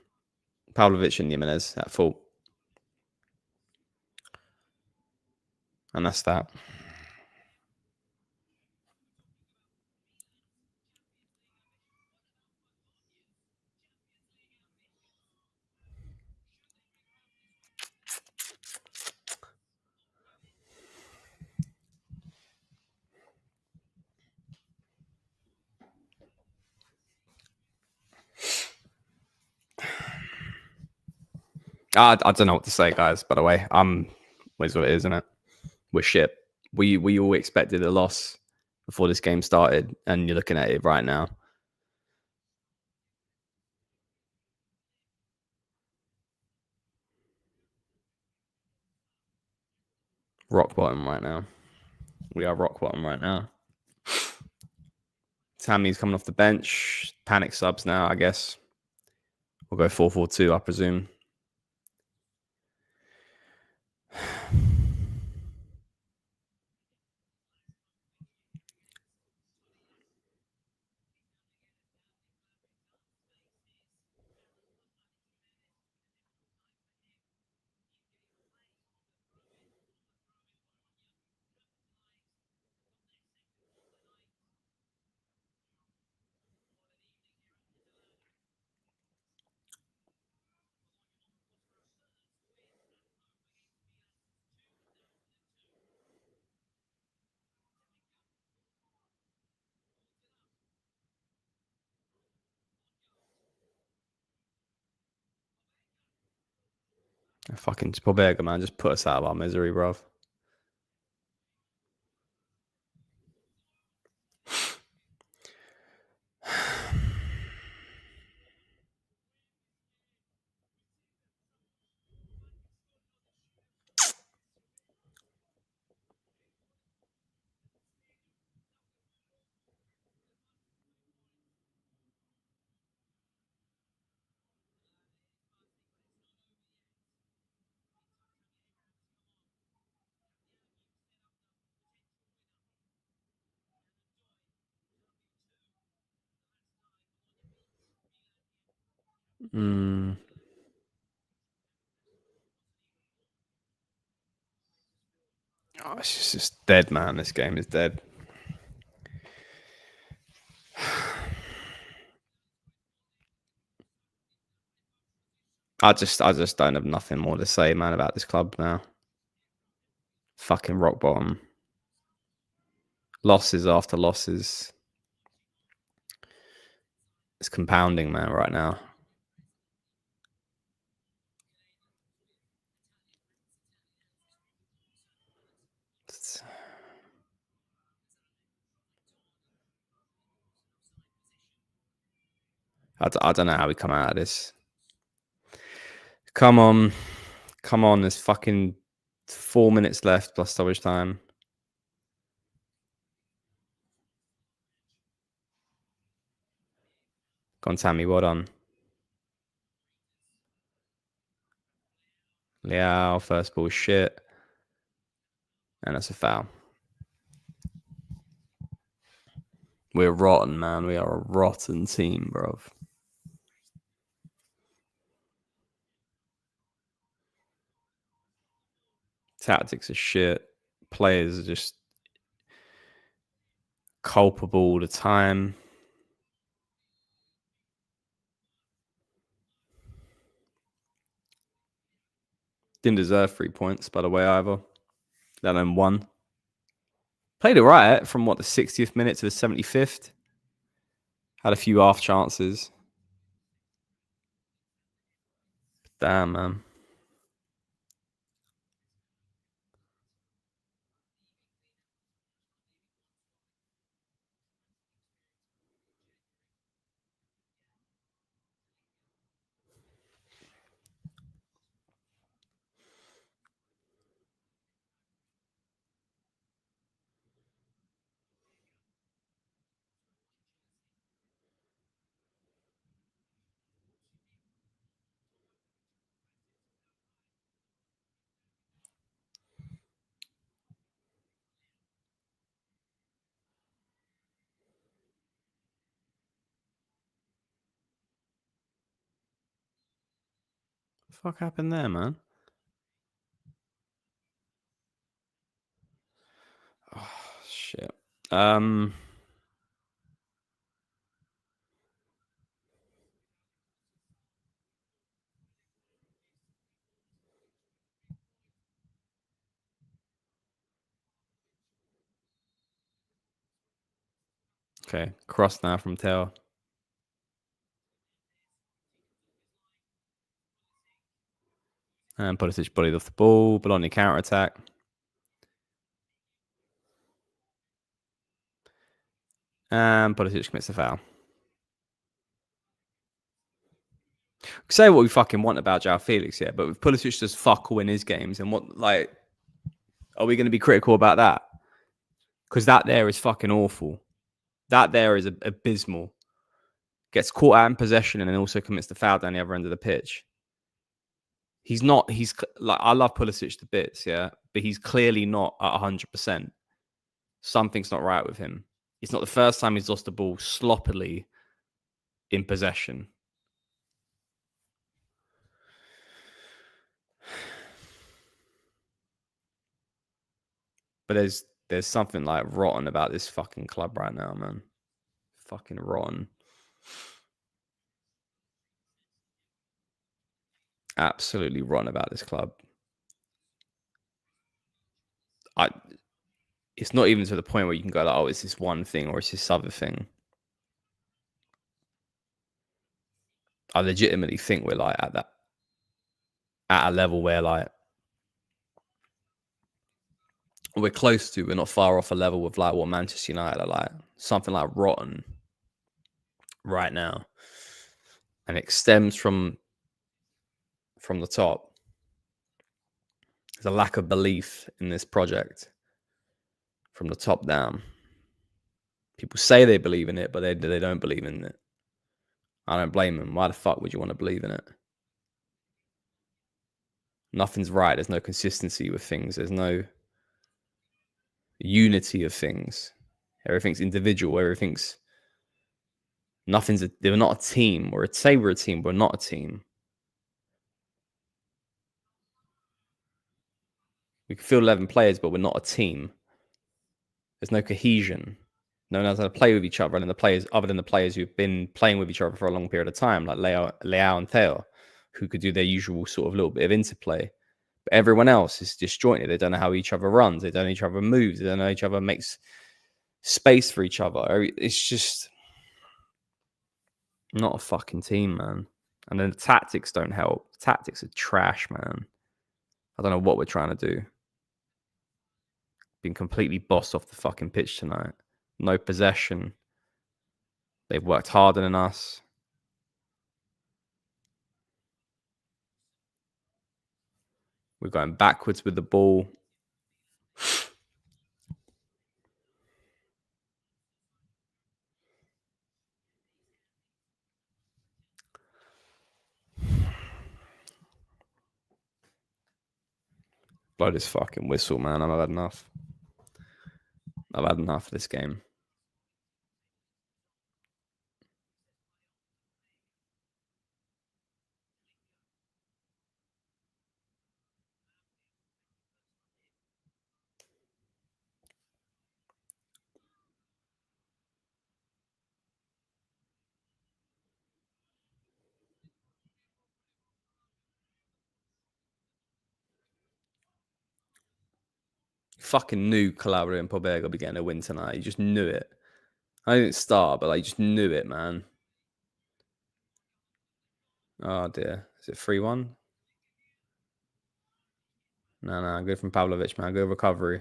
Pavlovic and Jimenez at fault. And that's that. I don't know what to say, guys, by the way. Is what it is, isn't it? We're shit. We all expected a loss before this game started, and you're looking at it right now. Rock bottom right now. We are rock bottom right now. Tammy's coming off the bench. Panic subs now, I guess. We'll go 4-4-2, I presume. Fucking Pobega, man. Just put us out of our misery, bruv. Mm. Oh, it's just dead, man. This game is dead. I just don't have nothing more to say, man, about this club now. Fucking rock bottom. Losses after losses. It's compounding, man, right now. I don't know how we come out of this. Come on. There's fucking 4 minutes left plus stoppage time. Go on, Tammy. Well done. Liao, first ball shit. And that's a foul. We're rotten, man. We are a rotten team, bro. Tactics are shit. Players are just culpable all the time. Didn't deserve 3 points, by the way, either. Let alone 1. Played it right from the 60th minute to the 75th. Had a few half chances. Damn, man. What the fuck happened there, man? Oh, shit. Okay, cross now from Tell. And Pulisic bodied off the ball. Bologna counter attack. And Pulisic commits a foul. Say what we fucking want about João Felix, yeah, but if Pulisic does fuck all in his games, and are we going to be critical about that? Because that there is fucking awful. That there is abysmal. Gets caught out in possession and then also commits the foul down the other end of the pitch. He's like, I love Pulisic to bits, yeah, but he's clearly not at 100%. Something's not right with him. It's not the first time he's lost the ball sloppily in possession. But there's something like rotten about this fucking club right now, man. Fucking rotten. Absolutely rotten about this club. It's not even to the point where you can go like, oh, it's this one thing or it's this other thing. I legitimately think we're like at a level where like we're close to, we're not far off a level with like what Manchester United are like. Something like rotten right now. And it stems from the top. There's a lack of belief in this project from the top down. People say they believe in it, but they don't believe in it. I don't blame them. Why the fuck would you want to believe in it? Nothing's right. There's no consistency with things. There's no unity of things. Everything's individual. They were not a team. Or I'd say we're a team, but we're not a team. We can field 11 players, but we're not a team. There's no cohesion. No one knows how to play with each other, and other than the players who've been playing with each other for a long period of time, like Leao and Theo, who could do their usual sort of little bit of interplay. But everyone else is disjointed. They don't know how each other runs. They don't know each other moves. They don't know each other makes space for each other. It's just not a fucking team, man. And then the tactics don't help. The tactics are trash, man. I don't know what we're trying to do. Been completely bossed off the fucking pitch tonight. No possession. They've worked harder than us. We're going backwards with the ball. Blow this fucking whistle, man. I've had enough. I've had enough of this game. Fucking knew Calabria and Pobega would be getting a win tonight. You just knew it. I didn't start, but I just knew it, man. Oh dear. Is it 3-1? No. Good from Pavlovic, man. Good recovery.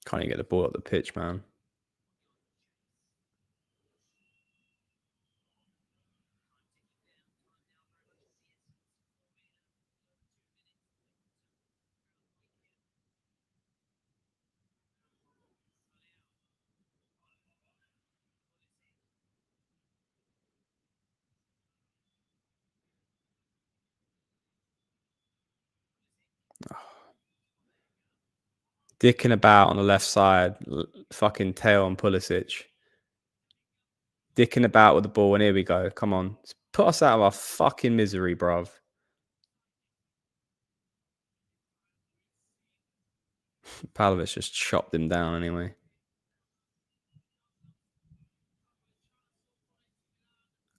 Can't even get the ball up the pitch, man. Dicking about on the left side. Fucking tail on Pulisic. Dicking about with the ball, and here we go. Come on. Put us out of our fucking misery, bruv. Pavlovic just chopped him down anyway.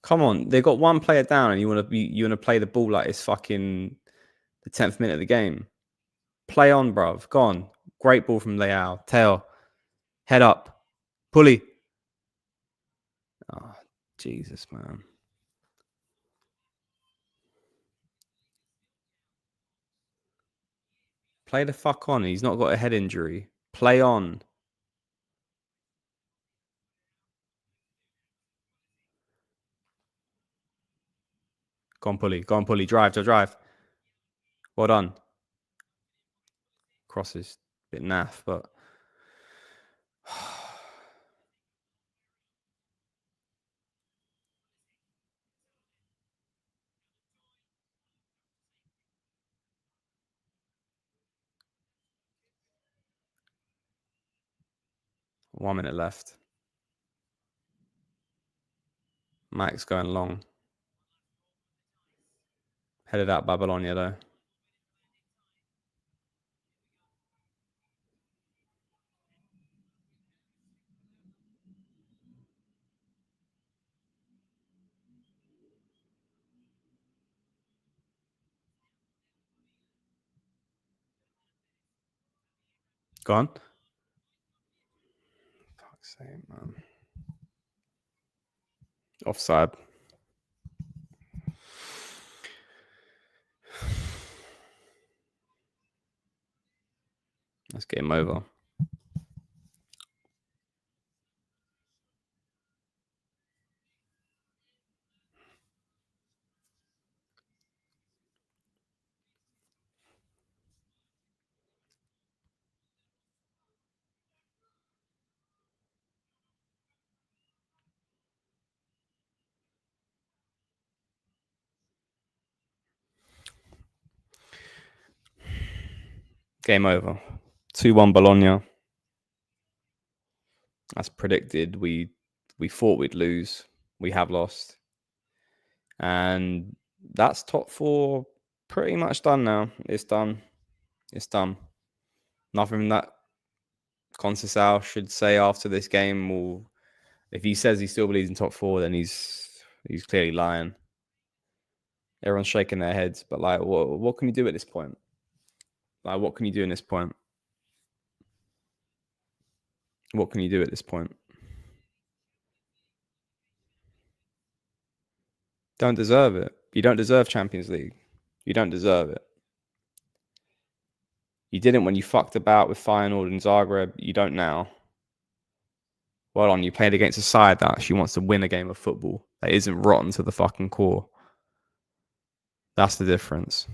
Come on, they got one player down, and you want to play the ball like it's fucking the 10th minute of the game. Play on, bruv. Go on. Great ball from Leao. Tail. Head up. Pulley. Oh, Jesus, man. Play the fuck on. He's not got a head injury. Play on. Go on, Pulley. Go on, Pulley. Drive. Well done. Cross is a bit naff, but... 1 minute left. Max going long. Headed out by Bologna, though. Go on. Fuck's sake, man. Offside. That's game over. Game over. 2-1 Bologna. As predicted, we thought we'd lose. We have lost. And that's top 4 pretty much done now. It's done. It's done. Nothing that Conceição should say after this game. Will, if he says he still believes in top 4, then he's clearly lying. Everyone's shaking their heads, but like, what can you do at this point? Like, what can you do in this point? What can you do at this point? Don't deserve it. You don't deserve Champions League. You don't deserve it. You didn't when you fucked about with Feyenoord and Zagreb. You don't now. Well on, you played against a side that actually wants to win a game of football. That isn't rotten to the fucking core. That's the difference.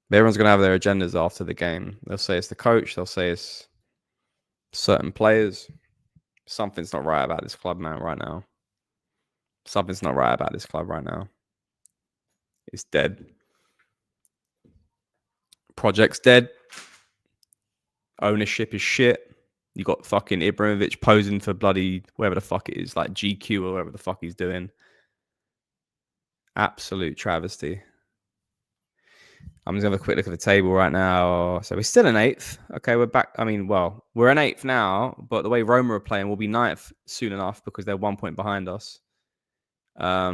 But everyone's going to have their agendas after the game. They'll say it's the coach. They'll say it's certain players. Something's not right about this club, man, right now. Something's not right about this club right now. It's dead. Project's dead. Ownership is shit. You got fucking Ibrahimovic posing for bloody whatever the fuck it is, like GQ or whatever the fuck he's doing. Absolute travesty. I'm just going to have a quick look at the table right now. So we're still in 8th. Okay, we're back. I mean, well, we're in 8th now, but the way Roma are playing, we'll be 9th soon enough because they're 1 point behind us. Yeah,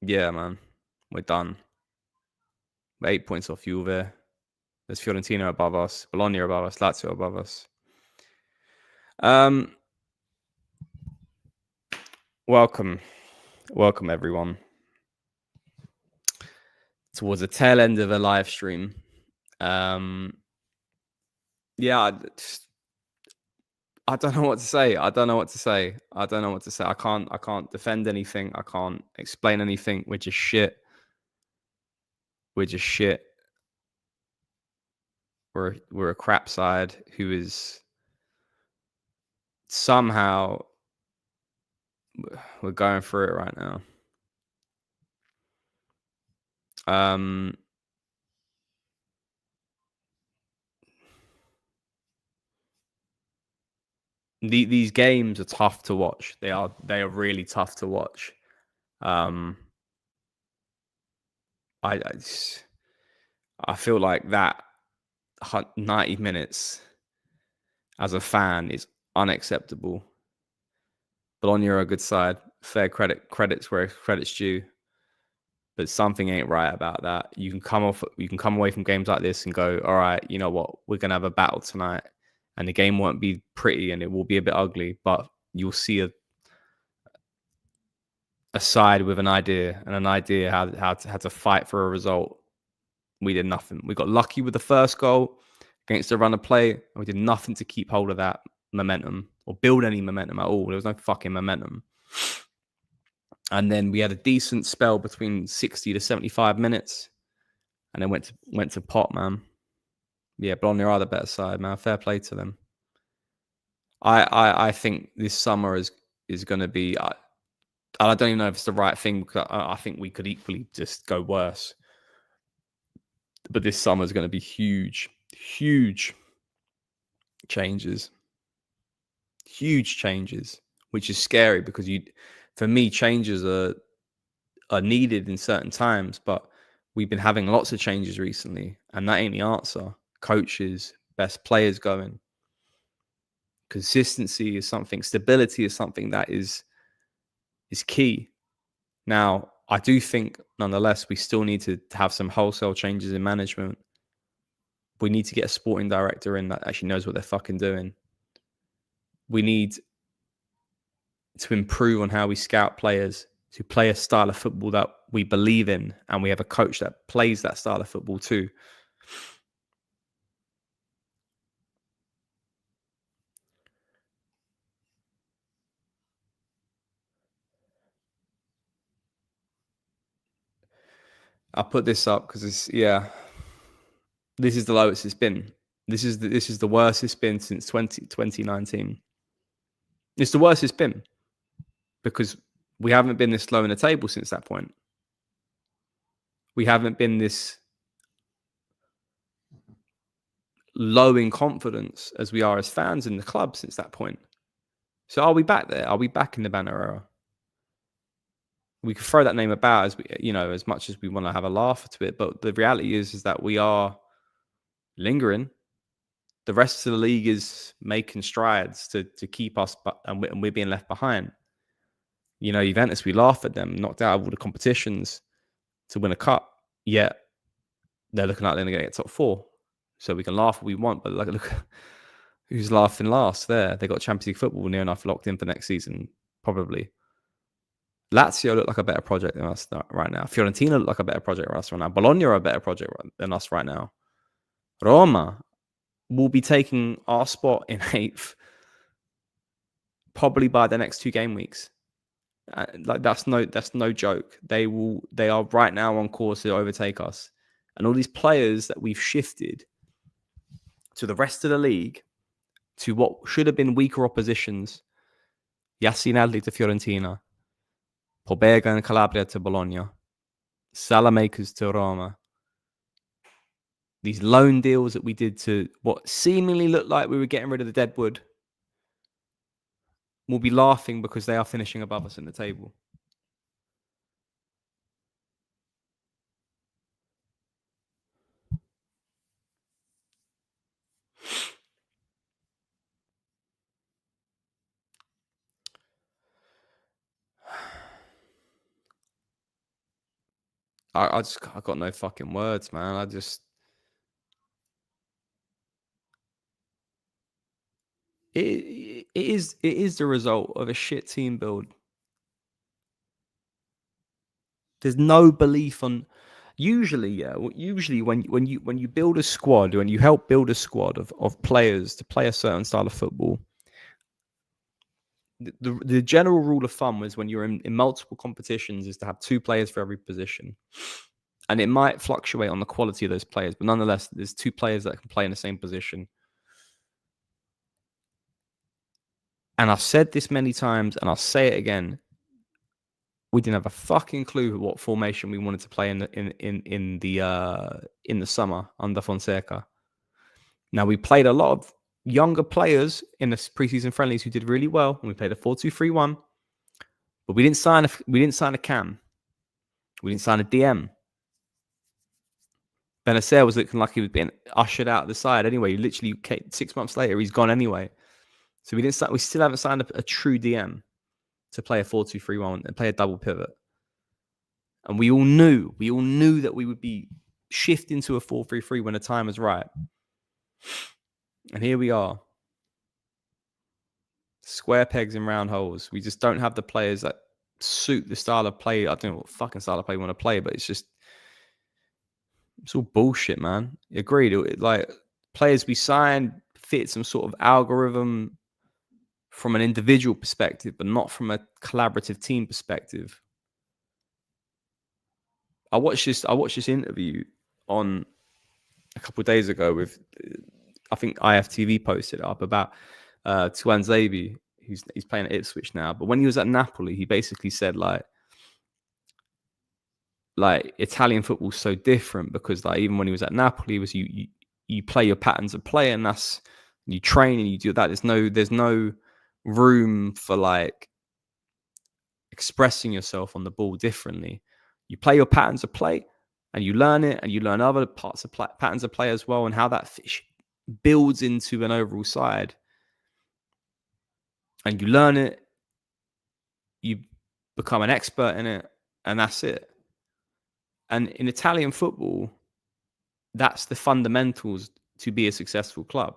man. We're done. We're 8 points off Juve. There's Fiorentina above us. Bologna above us. Lazio above us. Welcome, everyone. Towards the tail end of a live stream. Yeah, I don't know what to say. I can't defend anything. I can't explain anything. We're just shit. We're a crap side who is somehow we're going through it right now. These games are tough to watch. They are really tough to watch. I feel like that 90 minutes as a fan is unacceptable. Bologna are a good side. Fair credits where credit's due. But something ain't right about that. You can come away from games like this and go, all right, you know what? We're gonna have a battle tonight. And the game won't be pretty and it will be a bit ugly, but you'll see a side with an idea how to fight for a result. We did nothing. We got lucky with the first goal against the run of play, and we did nothing to keep hold of that momentum or build any momentum at all. There was no fucking momentum. And then we had a decent spell between 60 to 75 minutes, and then went to pot, man. Yeah, Bologna are the better side, man. Fair play to them. I think this summer is going to be. I don't even know if it's the right thing because I think we could equally just go worse. But this summer is going to be huge changes. Huge changes, which is scary because for me, changes are needed in certain times, but we've been having lots of changes recently, and that ain't the answer. Coaches, best players going. Consistency is something, stability is something that is key. Now, I do think, nonetheless, we still need to have some wholesale changes in management. We need to get a sporting director in that actually knows what they're fucking doing. We need to improve on how we scout players to play a style of football that we believe in, and we have a coach that plays that style of football too. I put this up because this is the lowest it's been. This is the worst it's been since 2019. It's the worst it's been because we haven't been this low in the table since that point. We haven't been this low in confidence as we are as fans in the club since that point. So are we back there? Are we back in the banner era? We could throw that name about as as much as we want to have a laugh to it, but the reality is that we are lingering. The rest of the league is making strides to keep us, and we're being left behind. Juventus, we laugh at them, knocked out of all the competitions to win a cup, yet they're looking like they're going to get top 4. So we can laugh what we want, but look who's laughing last there. They got Champions League football near enough locked in for next season, probably. Lazio look like a better project than us right now. Fiorentina look like a better project than us right now. Bologna are a better project than us right now. Roma will be taking our spot in 8th probably by the next 2 game weeks. That's no joke. They are right now on course to overtake us. And all these players that we've shifted to the rest of the league, to what should have been weaker oppositions, Yassin Adli to Fiorentina, Pobega and Calabria to Bologna, Salamakers to Roma. These loan deals that we did to what seemingly looked like we were getting rid of the deadwood, will be laughing because they are finishing above us in the table. I got no fucking words, man. It is the result of a shit team build. There's no belief on. Usually when you build a squad, when you help build a squad of players to play a certain style of football, the general rule of thumb is when you're in multiple competitions is to have 2 players for every position. And it might fluctuate on the quality of those players, but nonetheless, there's 2 players that can play in the same position. And I've said this many times, and I'll say it again. We didn't have a fucking clue what formation we wanted to play in the summer under Fonseca. Now we played a lot of younger players in the preseason friendlies who did really well, and we played a 4-2-3-1. But we didn't sign a cam. We didn't sign a DM. Benacer was looking like he was being ushered out of the side anyway. Literally 6 months later, he's gone anyway. So we still haven't signed a true DM to play a 4-2-3-1 and play a double pivot. And we all knew that we would be shifting to a 4-3-3 when the time was right. And here we are. Square pegs in round holes. We just don't have the players that suit the style of play. I don't know what fucking style of play we want to play, but it's all bullshit, man. Agreed. Like, players we signed fit some sort of algorithm from an individual perspective, but not from a collaborative team perspective. I watched this interview on a couple of days ago with, I think IFTV posted it up about Tuan Zabi, he's playing at Ipswich now. But when he was at Napoli, he basically said like Italian football's so different because like even when he was at Napoli, was you play your patterns of play and you train and you do that. There's no room for like expressing yourself on the ball differently. You play your patterns of play and you learn it, and you learn other parts of patterns of play as well, and how that builds into an overall side. And you learn it, you become an expert in it, and that's it. And in Italian football, that's the fundamentals to be a successful club.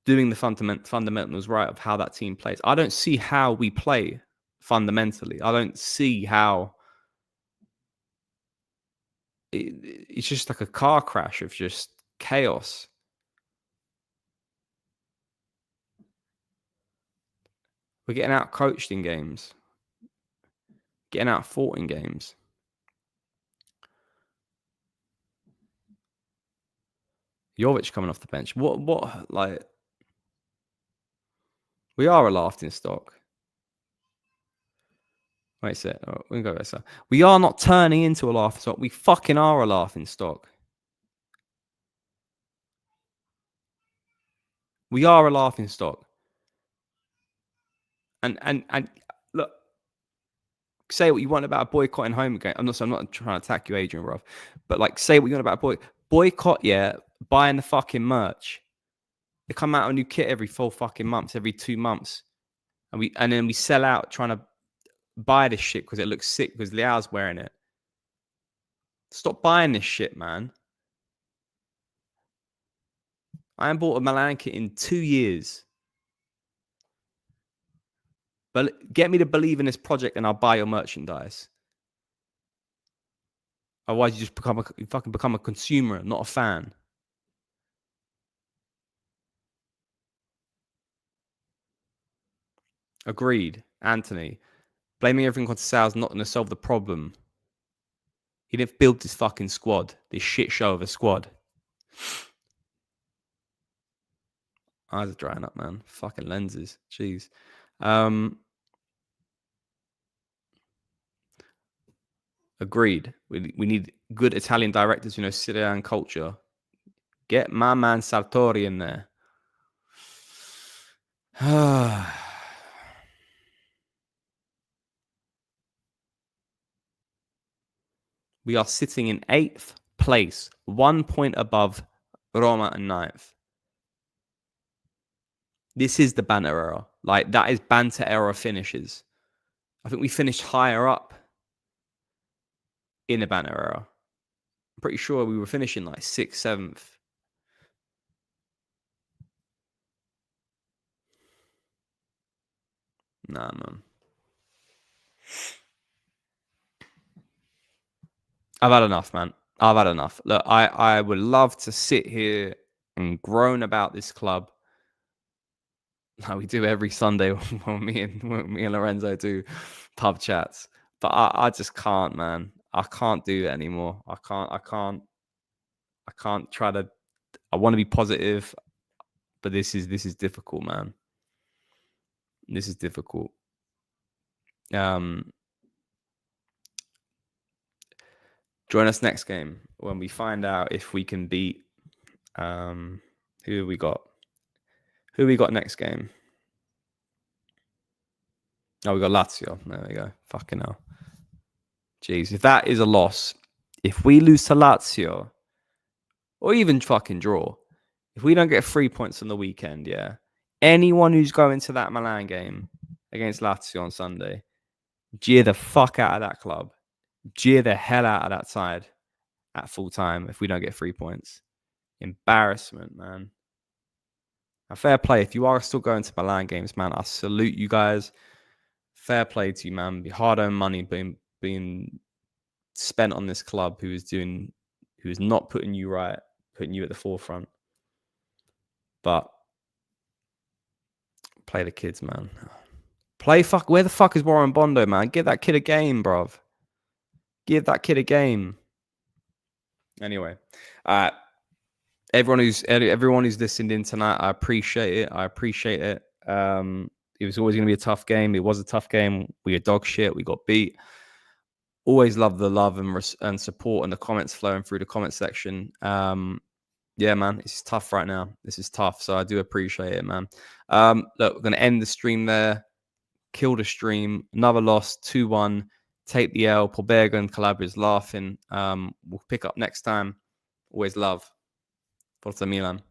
Doing the fundamentals right of how that team plays. I don't see how we play fundamentally. I don't see how. It's just like a car crash of just chaos. We're getting out coached in games, getting out fought in games. Jovic coming off the bench. What like, we are a laughing stock. Wait a sec. Oh, we can go there. We are not turning into a laughing stock. We fucking are a laughing stock. We are a laughing stock. And look, say what you want about boycotting home game. I'm not trying to attack you, Adrian, bro. But like, say what you want about boycott. Yeah, buying the fucking merch. They come out a new kit every 4 fucking months, every 2 months, and then we sell out trying to buy this shit because it looks sick because Liao's wearing it. Stop buying this shit, man. I haven't bought a Milan kit in 2 years. But get me to believe in this project and I'll buy your merchandise. Otherwise, you fucking become a consumer, not a fan. Agreed, Anthony. Blaming everything on Sal's not going to solve the problem. He didn't build this fucking squad, this shit show of a squad. Eyes are drying up, man. Fucking lenses. Jeez. Agreed. We need good Italian directors who know Serie A and culture. Get my man Sartori in there. We are sitting in 8th place, 1 point above Roma and 9th. This is the banter era. Like, that is banter era finishes. I think we finished higher up in the banter era. I'm pretty sure we were finishing like 6th, 7th. Nah, man. I've had enough, man. I've had enough. Look, I would love to sit here and groan about this club like we do every Sunday when me and Lorenzo do pub chats. But I just can't, man. I can't do that anymore. I can't try to. I want to be positive, but this is difficult, man. This is difficult. Join us next game when we find out if we can beat. Who we got? Who we got next game? Oh, we got Lazio. There we go. Fucking hell. Jeez, if that is a loss, if we lose to Lazio, or even fucking draw, if we don't get 3 points on the weekend, yeah, anyone who's going to that Milan game against Lazio on Sunday, jeer the fuck out of that club. Jeer the hell out of that side at full time if we don't get 3 points. Embarrassment, man. A fair play. If you are still going to Milan games, man, I salute you guys. Fair play to you, man. Be hard-earned money being spent on this club who is not putting you right, putting you at the forefront. But play the kids, man. Where the fuck is Warren Bondo, man? Give that kid a game, bruv. Give that kid a game. Anyway, everyone who's listened in tonight, I appreciate it. It was always going to be a tough game. It was a tough game. We were dog shit. We got beat. Always love the love and support and the comments flowing through the comment section. Yeah, man, it's tough right now. This is tough, so I do appreciate it, man. Look, we're going to end the stream there. Kill the stream. Another loss, 2-1. Take the L. Pobega and Calabria's laughing. We'll pick up next time. Always love. Forza Milan.